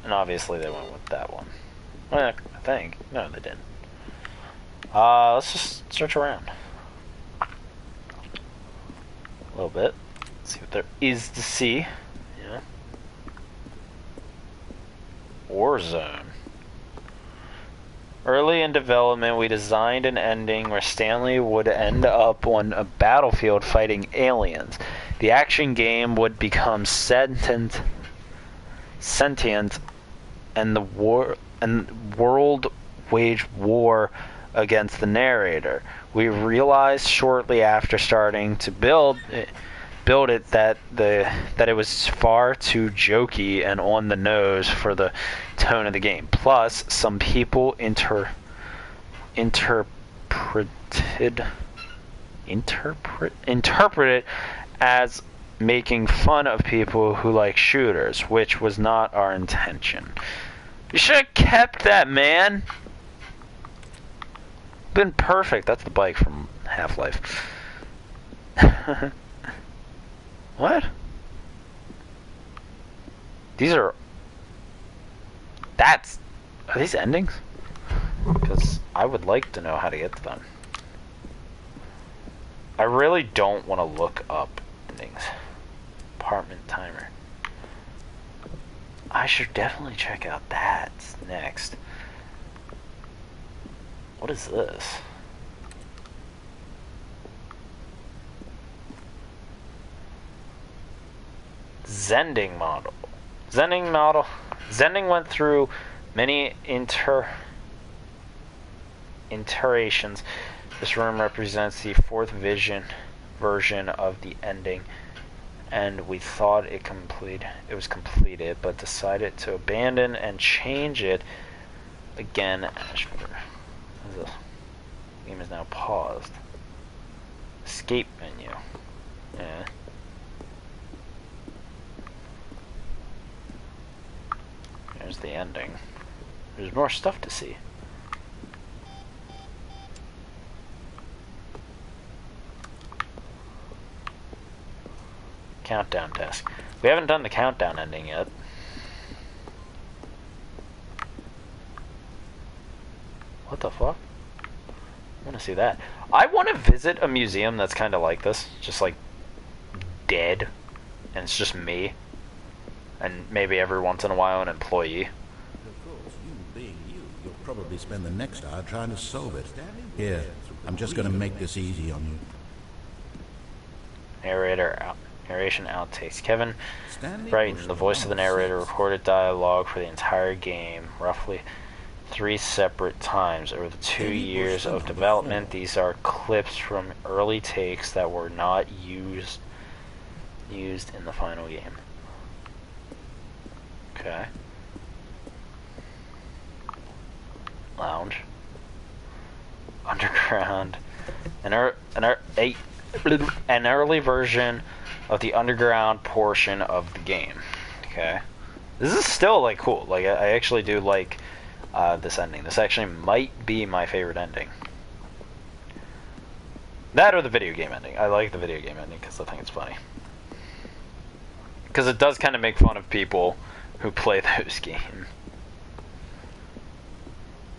And obviously they went with that one. Well, I think. No, they didn't. Let's just search around. A little bit. See what there is to see. Yeah. Warzone. Early in development, we designed an ending where Stanley would end up on a battlefield fighting aliens. The action game would become sentient, and the world waged war against the narrator. We realized shortly after starting to build it that it was far too jokey and on the nose for the tone of the game. Plus, some people interpreted it as making fun of people who like shooters, which was not our intention. You should have kept that, man. been perfect. That's the bike from Half-Life. What? These are... Are these endings? Because I would like to know how to get to them. I really don't want to look up endings. Apartment timer. I should definitely check out that next. What is this? Zending model. Zending went through many iterations. This room represents the fourth version of the ending, and we thought it was completed, but decided to abandon and change it again. The game is now paused. Escape menu. Yeah. There's the ending. There's more stuff to see. Countdown desk. We haven't done the countdown ending yet. What the fuck? I want to see that. I want to visit a museum that's kind of like this. Just like dead. And it's just me. And maybe every once in a while an employee. Of course, you being you, you'll probably spend the next hour trying to solve it. Here, I'm just going to make this easy on you. Narration outtakes. Kevin Stanley Brighton, the voice of the narrator, recorded dialogue for the entire game, roughly 3 separate times over the 2 years of development. These are clips from early takes that were not used in the final game. Okay. Lounge. Underground. An early version of the underground portion of the game. Okay. This is still like cool. Like I actually do like this ending. This actually might be my favorite ending. That or the video game ending. I like the video game ending because I think it's funny. Because it does kind of make fun of people who play those games.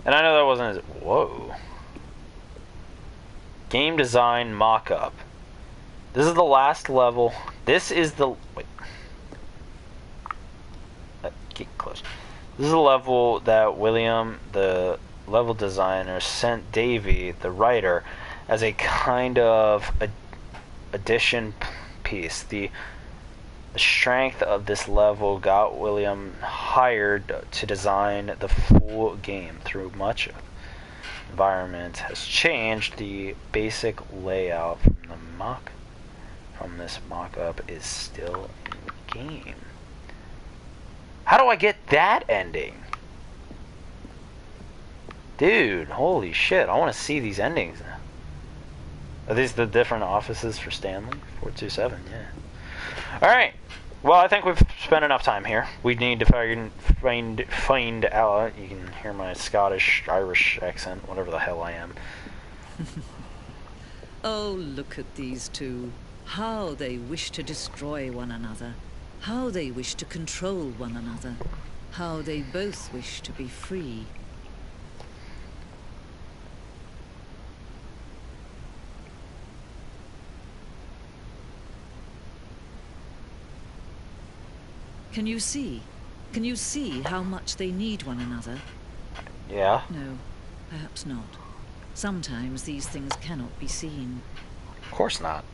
And I know that wasn't as... Whoa. Game design mock-up. This is the last level. This is the... Wait. Keep close. This is the level that William, the level designer, sent Davey, the writer, as a kind of addition piece. The strength of this level got William hired to design the full game. Through much of the environment has changed, the basic layout from this mock-up is still in the game. How do I get that ending? Dude, holy shit, I want to see these endings now. Are these the different offices for Stanley? 427, yeah. Alright, well, I think we've spent enough time here. We need to find out. You can hear my Scottish, Irish accent, whatever the hell I am. Oh, look at these two. How they wish to destroy one another. How they wish to control one another. How they both wish to be free. Can you see? Can you see how much they need one another? Yeah? No, perhaps not. Sometimes these things cannot be seen. Of course not.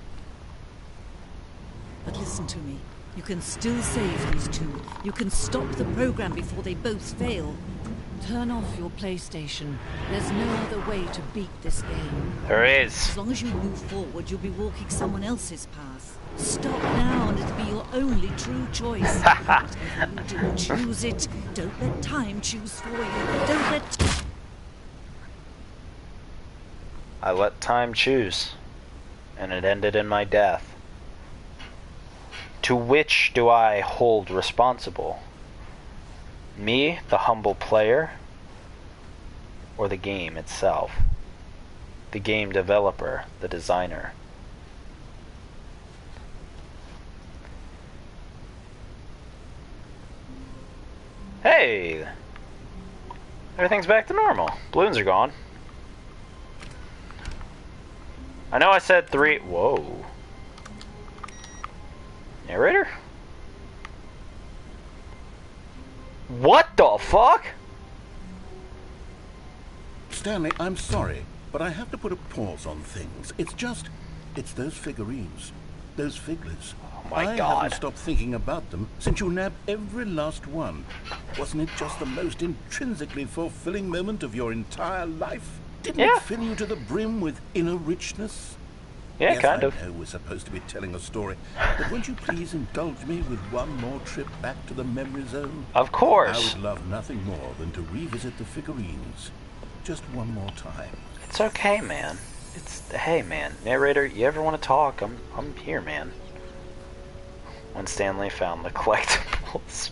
But listen to me. You can still save these two. You can stop the program before they both fail. Turn off your PlayStation. There's no other way to beat this game. There is. As long as you move forward, you'll be walking someone else's path. Stop now and it'll be your only true choice. Whatever you do, choose it. Don't let time choose for you. Don't let... I let time choose, and it ended in my death. To which do I hold responsible? Me, the humble player, or the game itself? the game developer, the designer. Hey! Everything's back to normal. Balloons are gone. I know I said 3... Whoa. Narrator? What the fuck? Stanley, I'm sorry, but I have to put a pause on things. It's those figurines. Those figlets. Oh my I God. haven't stopped thinking about them since you nabbed every last one. Wasn't it just the most intrinsically fulfilling moment of your entire life? Didn't Yeah. it fill you to the brim with inner richness? Yeah, Yes, kind I of. know we're supposed to be telling a story, but won't you please indulge me with one more trip back to the memory zone? Of I course. would love nothing more than to revisit the figurines. Just one more time. It's okay, man. Hey, man. Narrator, you ever want to talk? I'm here, man. When Stanley found the collectibles.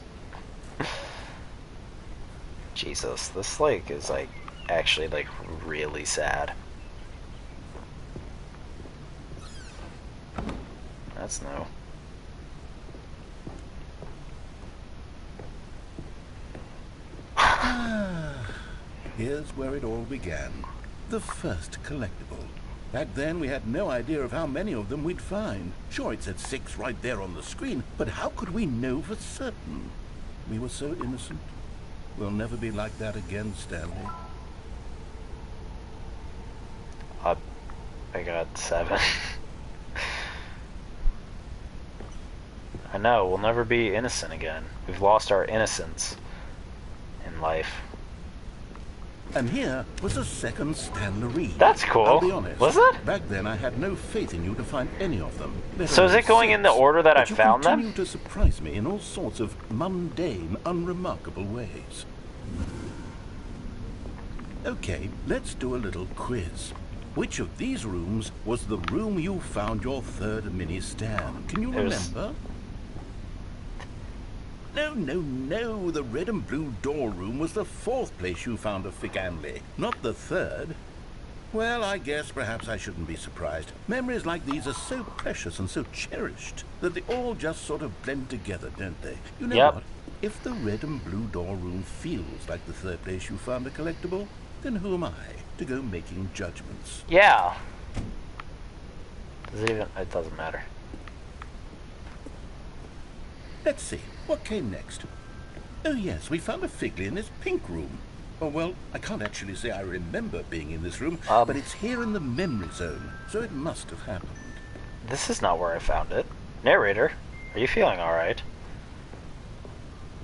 Jesus, this is actually really sad. That's no. Here's where it all began. The first collectible. Back then, we had no idea of how many of them we'd find. Sure, it said 6 right there on the screen, but how could we know for certain? We were so innocent. We'll never be like that again, Stanley. I got 7. I know, we'll never be innocent again. We've lost our innocence in life. And here was a second Stanley. That's cool. I'll be honest. Was it? Back then, I had no faith in you to find any of them. So is it going in the order that I But you found them? continue to surprise me in all sorts of mundane, unremarkable ways. Okay, let's do a little quiz. Which of these rooms was the room you found your third mini Stan? Can you remember? No. The red and blue door room was the 4th place you found a Figanley, not the 3rd. Well, I guess perhaps I shouldn't be surprised. Memories like these are so precious and so cherished that they all just sort of blend together, don't they? You know Yep. what? If the red and blue door room feels like the 3rd place you found a collectible, then who am I to go making judgments? Yeah. It doesn't matter. Let's see, what came next? Oh yes, we found a Figley in this pink room. Oh well, I can't actually say I remember being in this room, but it's here in the memory zone, so it must have happened. This is not where I found it. Narrator, are you feeling alright?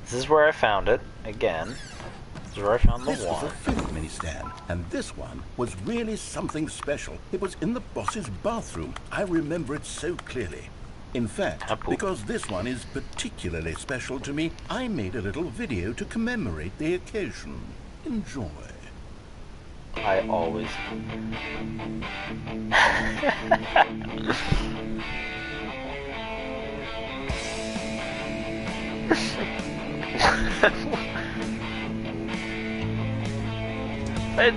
This is where I found it, again. This is where I found the This was one. a 5th mini Stan, and this one was really something special. It was in the boss's bathroom. I remember it so clearly. In fact, because this one is particularly special to me, I made a little video to commemorate the occasion. Enjoy. I always...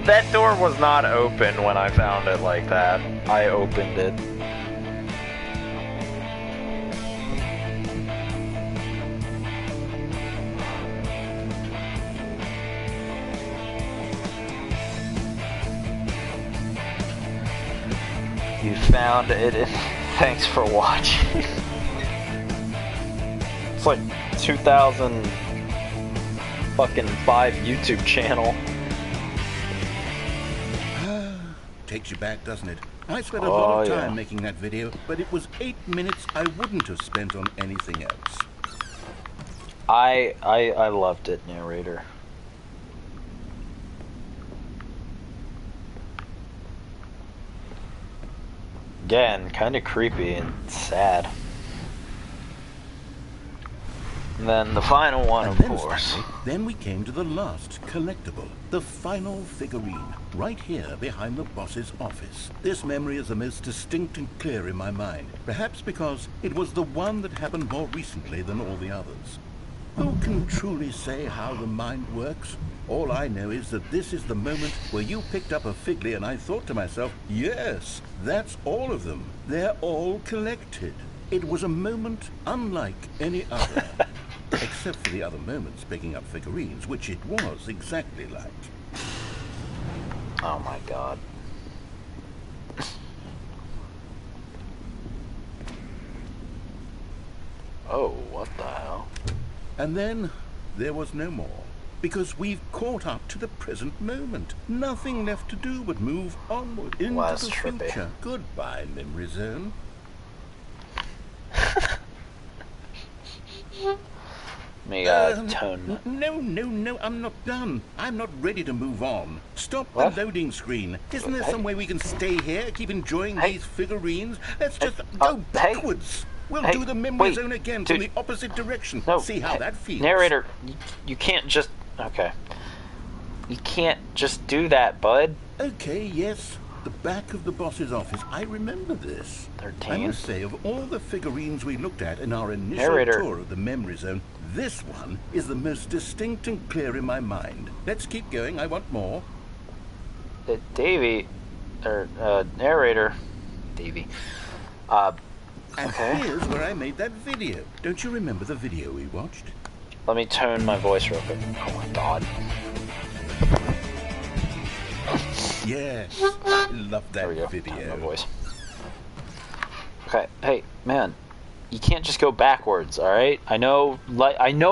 That door was not open when I found it like that. I opened it. You found it. Thanks for watching. It's like 2005 YouTube channel. Takes you back, doesn't it? I spent a lot of time yeah. making that video, but it was 8 minutes I wouldn't have spent on anything else. I loved it, narrator. Again, kind of creepy and sad. And then the final one, And of then, course. Stanley, then we came to the last collectible, the final figurine, right here behind the boss's office. This memory is the most distinct and clear in my mind, perhaps because it was the one that happened more recently than all the others. Who can truly say how the mind works, All I know is that this is the moment where you picked up a Figley and I thought to myself, yes, that's all of them. They're all collected. It was a moment unlike any other. Except for the other moments picking up figurines, which it was exactly like. Oh my god. Oh, what the hell? And then there was no more. Because we've caught up to the present moment. Nothing left to do but move onward into Well, that's the trippy. future. Goodbye, memory zone. Me, tone. No, I'm not done. I'm not ready to move on. Stop What? the loading screen. Isn't there Hey. some way we can stay here, keep enjoying Hey. these figurines? Let's just Hey, go hey. backwards. We'll Hey, do the memory wait, zone again dude. from the opposite direction. No. See how hey, that feels. Narrator, you can't just... Okay. You can't just do that, bud. Okay, yes. The back of the boss's office. I remember this. 13. I must say, of all the figurines we looked at in our initial Narrator. tour of the memory zone, this one is the most distinct and clear in my mind. Let's keep going. I want more. Davey, or, narrator. Davey. And Okay. here's where I made that video. Don't you remember the video we watched? Let me tone my voice real quick. Oh my god. Yes, I love There that we go. video. Tone my voice. Okay, hey, man. You can't just go backwards, alright? I know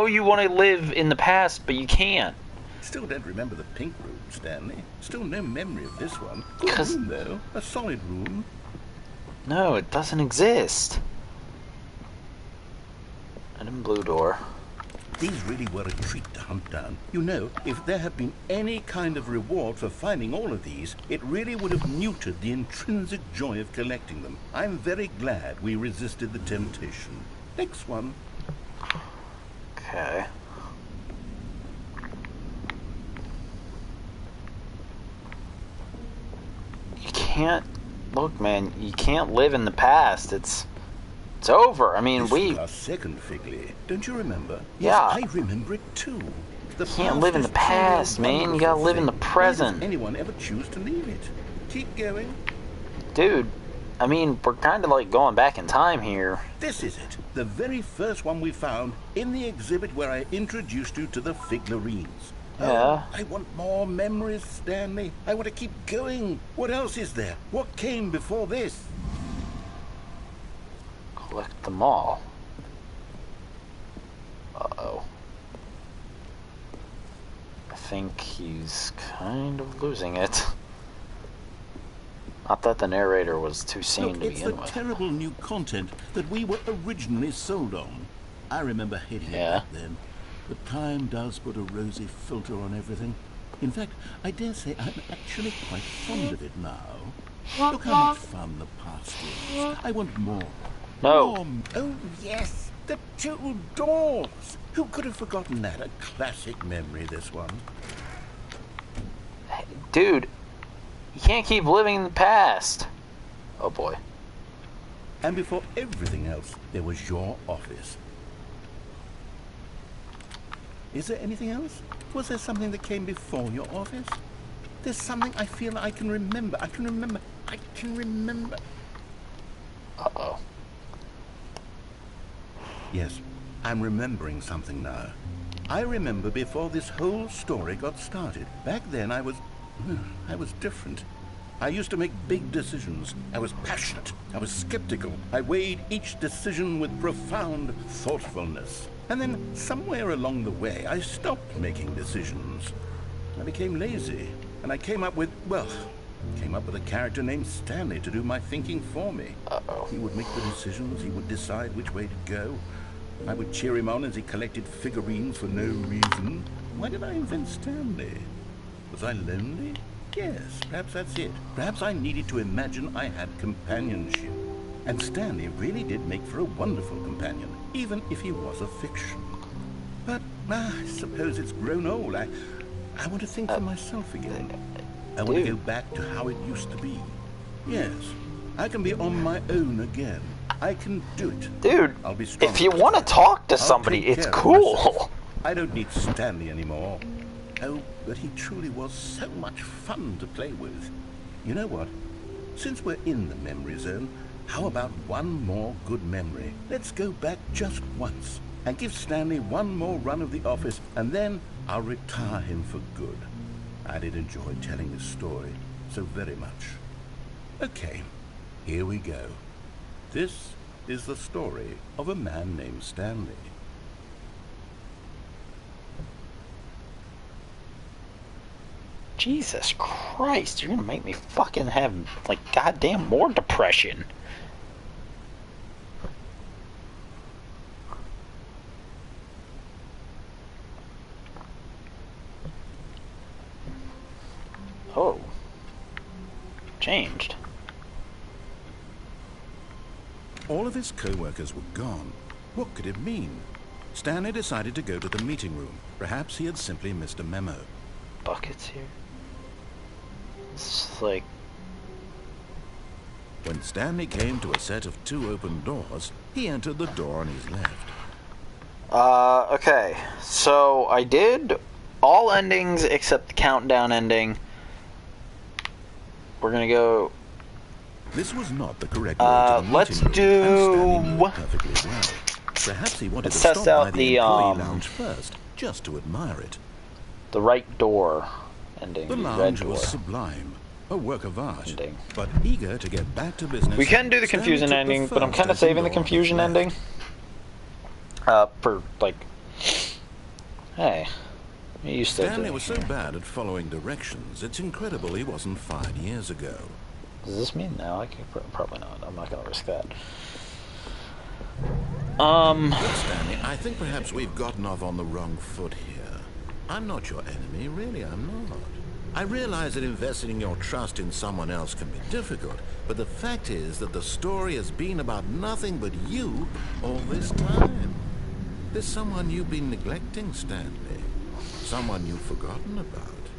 you want to live in the past, but you can't. Still don't remember the pink room, Stanley. Still no memory of this one. Good 'Cause- room, though. A solid room. No, it doesn't exist. And in blue door. These really were a treat to hunt down. You know, if there had been any kind of reward for finding all of these, it really would have neutered the intrinsic joy of collecting them. I'm very glad we resisted the temptation. Next one. Okay. You can't... Look, man, you can't live in the past. It's over. I mean, This we was our second Figley. Don't you remember? Yeah. Yes, I remember it too. The can't past live in is the past, truly a man. You wonderful gotta live in the thing. present. Why does anyone ever choose to leave it? Keep going. Dude, I mean, we're kind of like going back in time here. This is it. The very first one we found in the exhibit where I introduced you to the figurines. Yeah. Oh, I want more memories, Stanley. I want to keep going. What else is there? What came before this? Collect them all. Uh-oh. I think he's kind of losing it. Not that the narrator was too sane Look, to it's the begin with. terrible new content that we were originally sold on. I remember hating Yeah. it back then. But time does put a rosy filter on everything. In fact, I dare say I'm actually quite fond of it now. Look how much fun the past is. I want more. No. More. Oh, yes. The two doors. Who could have forgotten that? A classic memory, this one. Dude, you can't keep living in the past. Oh boy. And before everything else, there was your office. Is there anything else? Was there something that came before your office? There's something I feel I can remember. I can remember. Uh-oh. Yes, I'm remembering something now. I remember before this whole story got started. Back then I was different. I used to make big decisions. I was passionate. I was skeptical. I weighed each decision with profound thoughtfulness. And then somewhere along the way, I stopped making decisions. I became lazy, and I came up with a character named Stanley to do my thinking for me. Uh-oh. He would make the decisions, he would decide which way to go. I would cheer him on as he collected figurines for no reason. Why did I invent Stanley? Was I lonely? Yes, perhaps that's it. Perhaps I needed to imagine I had companionship. And Stanley really did make for a wonderful companion, even if he was a fiction. But I suppose it's grown old. I want to think for myself again. I want to go back to how it used to be. Yes, I can be on my own again. I can do it. Dude, I'll be strong. if you want to talk to I'll somebody, take it's care of cool. myself. I don't need Stanley anymore. Oh, but he truly was so much fun to play with. You know what? Since we're in the memory zone, how about one more good memory? Let's go back just once and give Stanley one more run of the office, and then I'll retire him for good. I did enjoy telling this story so very much. Okay, here we go. This is the story of a man named Stanley. Jesus Christ, you're gonna make me fucking have, like, goddamn more depression. Oh. Changed. All of his co-workers were gone. What could it mean? Stanley decided to go to the meeting room. Perhaps he had simply missed a memo. Buckets here. It's like... When Stanley came to a set of 2 open doors, he entered the door on his left. Okay. So, I did all endings except the countdown ending. We're gonna go... This was not the correct way to the let's meeting room, and Stanley knew do... it perfectly well. Perhaps he wanted Let's to test stop by out the the, employee lounge first, just to admire it. The right door ending. The red lounge door was sublime, a work of art. ending. But eager to get back to business, We can do the Stanley confusion took the ending, but I'm first kind of open saving the door on his confusion left. ending. For, like... Hey. You still Stanley doing was so here? bad at following directions, it's incredible he wasn't fired years ago. Does this mean now? I can probably not. I'm not gonna risk that. Look, Stanley, I think perhaps we've gotten off on the wrong foot here. I'm not your enemy, really, I'm not. I realize that investing your trust in someone else can be difficult, but the fact is that the story has been about nothing but you all this time. There's someone you've been neglecting, Stanley. Someone you've forgotten about.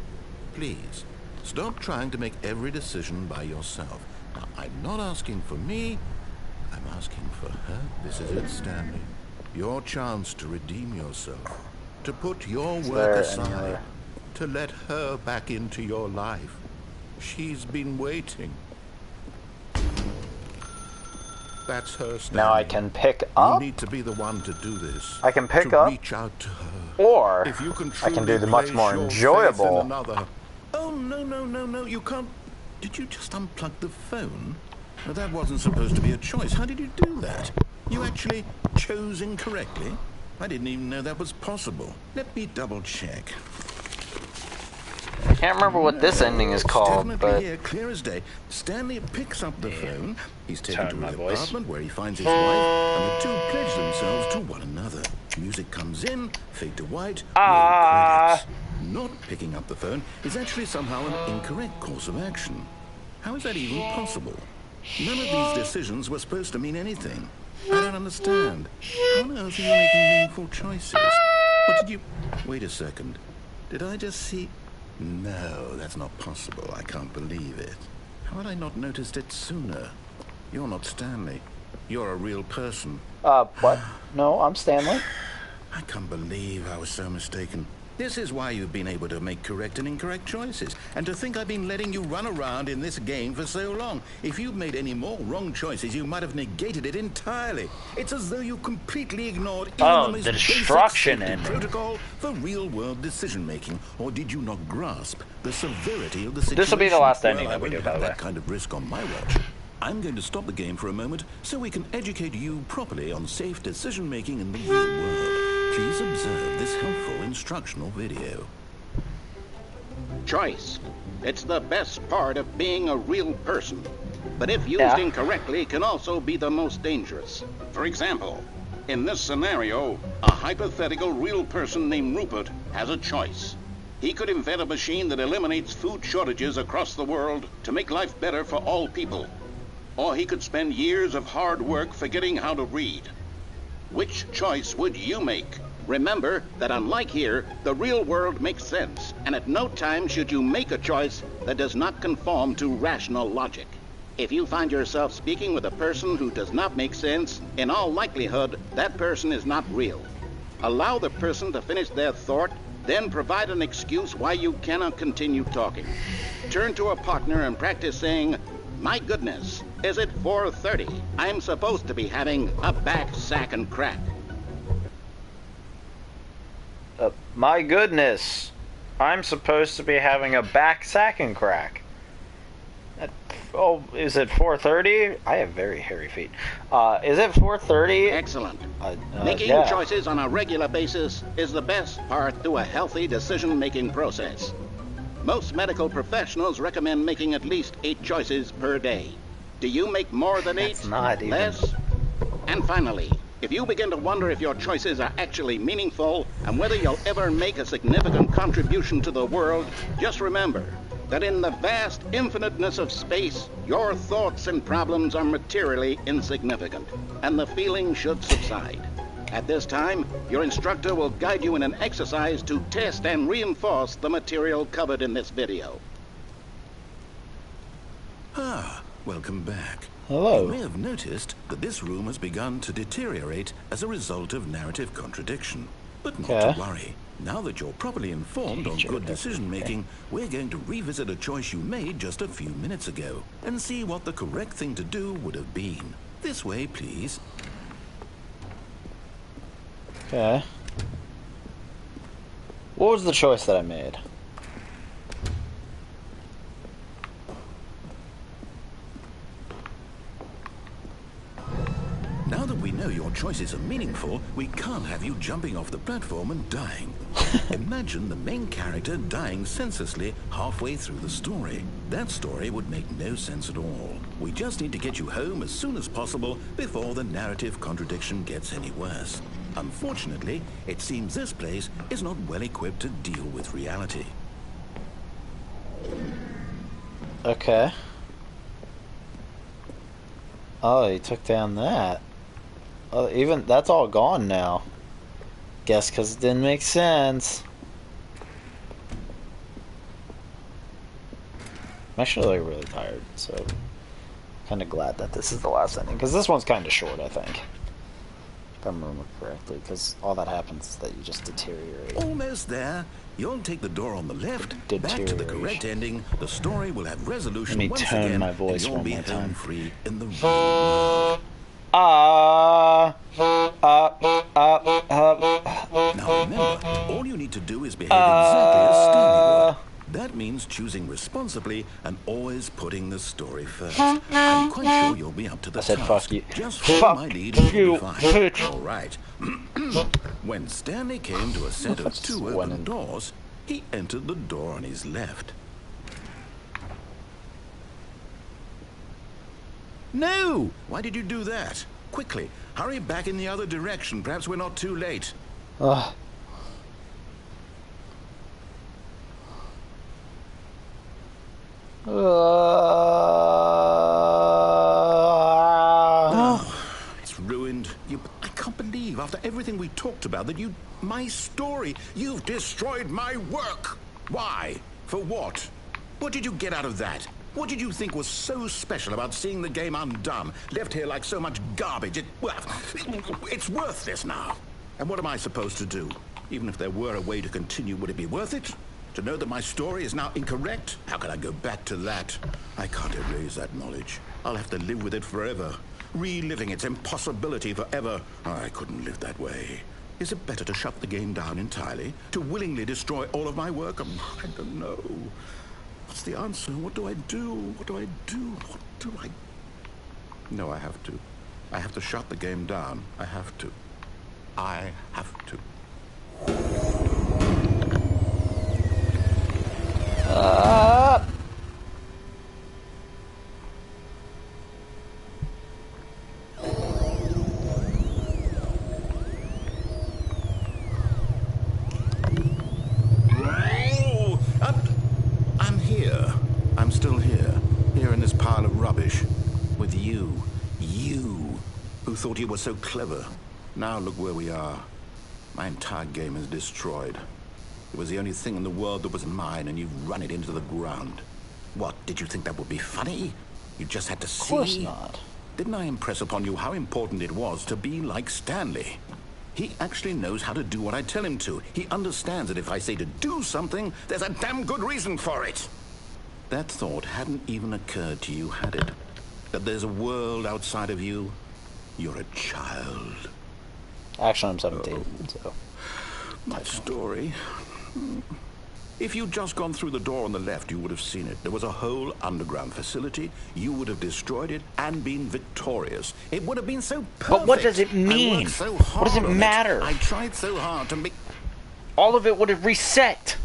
Please, stop trying to make every decision by yourself. Now, I'm not asking for me, I'm asking for her. This is it, Stanley. Your chance to redeem yourself. To put your work there aside. anywhere? To let her back into your life. She's been waiting. That's her, Stanley. Now I can pick You up, need to be the one to do this. I can pick to up, reach out to her. or If you can I can do truly the much place more your faith in enjoyable... another. Oh, no, you can't. Did you just unplug the phone? Now, that wasn't supposed to be a choice. How did you do that? You actually chose incorrectly? I didn't even know that was possible. Let me double check. I can't remember what this ending is It's called, definitely but... here, clear as day. Stanley picks up the phone. He's taken Tone to my his voice. apartment where he finds his wife, and the two pledge themselves to one another. Music comes in, fade to white, roll credits. Not picking up the phone is actually somehow an incorrect course of action. How is that even possible? None of these decisions were supposed to mean anything. I don't understand. How on earth are you making meaningful choices? What did you... Wait a second. Did I just see... No, that's not possible. I can't believe it. How had I not noticed it sooner? You're not Stanley. You're a real person. What? No, I'm Stanley. I can't believe I was so mistaken. This is why you've been able to make correct and incorrect choices. And to think I've been letting you run around in this game for so long. If you'd made any more wrong choices, you might have negated it entirely. It's as though you completely ignored even Oh, the most the basic destruction safety ending. protocol for real-world decision-making. Or did you not grasp the severity of the situation? This will be the last ending Well, I that we do, won't by have the that way. kind of risk on my watch. I'm going to stop the game for a moment so we can educate you properly on safe decision-making in the real world. Please observe this helpful instructional video. Choice. It's the best part of being a real person. But if used incorrectly, can also be the most dangerous. For example, in this scenario, a hypothetical real person named Rupert has a choice. He could invent a machine that eliminates food shortages across the world to make life better for all people. Or he could spend years of hard work forgetting how to read. Which choice would you make? Remember that unlike here, the real world makes sense, and at no time should you make a choice that does not conform to rational logic. If you find yourself speaking with a person who does not make sense, in all likelihood, that person is not real. Allow the person to finish their thought Then provide an excuse why you cannot continue talking. Turn to a partner and practice saying, "My goodness, is it 4:30? I'm supposed to be having a back sack and crack." My goodness, I'm supposed to be having a back sack and crack. Oh, is it 4:30? I have very hairy feet. Is it 4:30? Excellent. Making yeah. choices on a regular basis is the best part to a healthy decision-making process. Most medical professionals recommend making at least 8 choices per day. Do you make more than 8? That's not even... Less? And finally, if you begin to wonder if your choices are actually meaningful and whether you'll ever make a significant contribution to the world, just remember that in the vast infiniteness of space, your thoughts and problems are materially insignificant, and the feeling should subside. At this time, your instructor will guide you in an exercise to test and reinforce the material covered in this video. Ah, welcome back. Hello. You may have noticed that this room has begun to deteriorate as a result of narrative contradiction. But not to worry. Now that you're properly informed on good decision-making, we're going to revisit a choice you made just a few minutes ago and see what the correct thing to do would have been. This way, please. Okay. What was the choice that I made? Now that we know your choices are meaningful, we can't have you jumping off the platform and dying. Imagine the main character dying senselessly halfway through the story. That story would make no sense at all. We just need to get you home as soon as possible before the narrative contradiction gets any worse. Unfortunately, it seems this place is not well equipped to deal with reality. Okay. Oh, he took down that. Oh, even that's all gone now. Guess because it didn't make sense. I'm actually like really tired, so kind of glad that this is the last ending because this one's kind of short, I think. If I remember correctly, because all that happens is that you just deteriorate. Almost there. You'll take the door on the left. Back to the correct ending. The story will have resolution. Let me once tone again, my voice and you'll one be more time. home free in the real world. Now Now remember, all you need to do is behave exactly as Stanley would. That means choosing responsibly and always putting the story first. I'm quite sure you'll be up to the I said task. fuck you. Just follow Fuck my lead and you'll you, be fine. bitch. All right. When Stanley came to a set of 2 open doors, he entered the door on his left. No! Why did you do that? Quickly, hurry back in the other direction. Perhaps we're not too late. Oh, it's ruined. I can't believe, after everything we talked about, that my story, you've destroyed my work. Why? For what? What did you get out of that? What did you think was so special about seeing the game undone, left here like so much garbage? It's worthless now. And what am I supposed to do? Even if there were a way to continue, would it be worth it? To know that my story is now incorrect? How can I go back to that? I can't erase that knowledge. I'll have to live with it forever. Reliving its impossibility forever. I couldn't live that way. Is it better to shut the game down entirely? To willingly destroy all of my work? I don't know. What's the answer? What do I do? What do I do? What do I... No, I have to. I have to shut the game down. I have to. I have to. I'm here. I'm still here. Here in this pile of rubbish. With you. You. Who thought you were so clever. Now look where we are. My entire game is destroyed. It was the only thing in the world that was mine, and you've run it into the ground. What, did you think that would be funny? You just had to see? of course not. Didn't I impress upon you how important it was to be like Stanley? He actually knows how to do what I tell him to. He understands that if I say to do something, there's a damn good reason for it. That thought hadn't even occurred to you, had it? That there's a world outside of you? You're a child. Actually, I'm 17, so... My story. If you'd just gone through the door on the left, you would have seen it. There was a whole underground facility. You would have destroyed it and been victorious. It would have been so perfect. But what does it mean? I worked so hard What does it on matter? I tried so hard to make... All of it would have reset.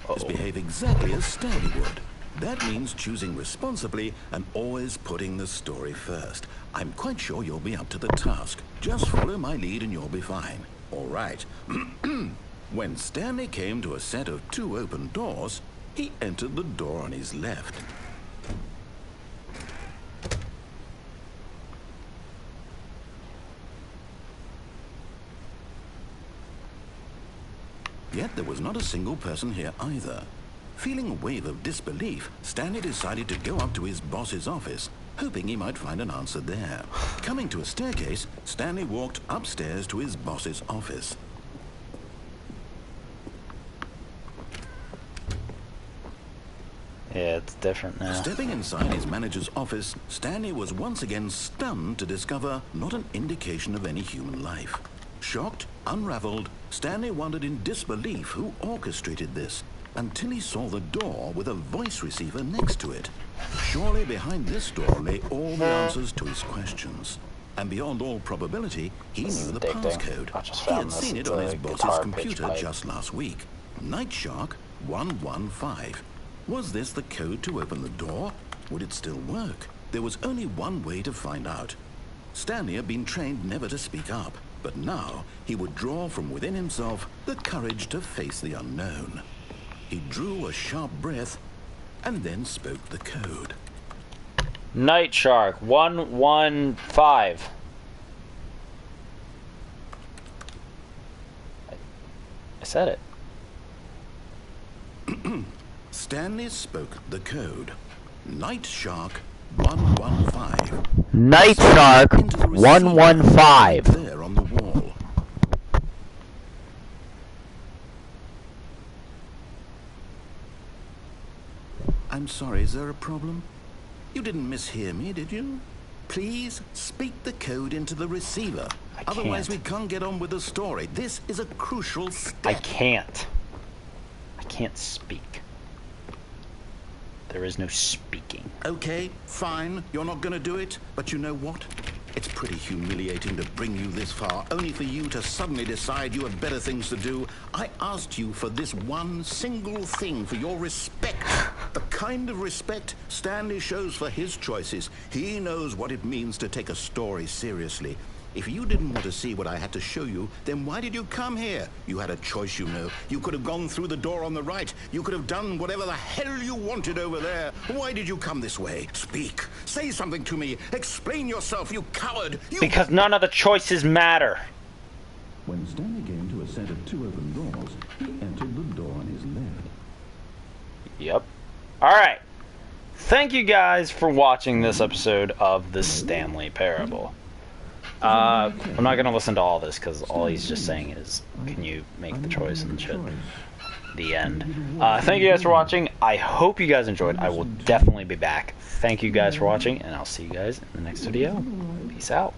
Just behave exactly as Stanley would. That means choosing responsibly and always putting the story first. I'm quite sure you'll be up to the task. Just follow my lead and you'll be fine. All right. When Stanley came to a set of 2 open doors, he entered the door on his left. Yet there was not a single person here either. Feeling a wave of disbelief, Stanley decided to go up to his boss's office, hoping he might find an answer there. Coming to a staircase, Stanley walked upstairs to his boss's office. Yeah, it's different now. Stepping inside his manager's office, Stanley was once again stunned to discover not an indication of any human life. Shocked, unraveled, Stanley wondered in disbelief who orchestrated this, until he saw the door with a voice receiver next to it. Surely behind this door lay all the answers to his questions. And beyond all probability, he knew the passcode. He had seen it on his boss's computer just last week. Night Shark 115. Was this the code to open the door? Would it still work? There was only one way to find out. Stanley had been trained never to speak up, but now he would draw from within himself the courage to face the unknown. He drew a sharp breath and then spoke the code. Night Shark 115. I said it. Stanley spoke the code. Night Shark 115. Night Shark 115. There on the wall. I'm sorry, is there a problem? You didn't mishear me, did you? Please speak the code into the receiver. Otherwise we can't get on with the story. This is a crucial step. I can't. I can't speak. There is no speaking. Okay, fine. You're not gonna do it. But you know what? It's pretty humiliating to bring you this far, only for you to suddenly decide you have better things to do. I asked you for this one single thing, for your respect. The kind of respect Stanley shows for his choices. He knows what it means to take a story seriously. If you didn't want to see what I had to show you, then why did you come here? You had a choice, you know. You could have gone through the door on the right. You could have done whatever the hell you wanted over there. Why did you come this way? Speak. Say something to me. Explain yourself, you coward. Because none of the choices matter. When Stanley came to a set of 2 open doors, he entered the door on his left. Yep. Alright. Thank you guys for watching this episode of the Stanley Parable. I'm not going to listen to all this because all he's just saying is, can you make the choice and shit. The end. Thank you guys for watching. I hope you guys enjoyed. I will definitely be back. Thank you guys for watching, and I'll see you guys in the next video. Peace out.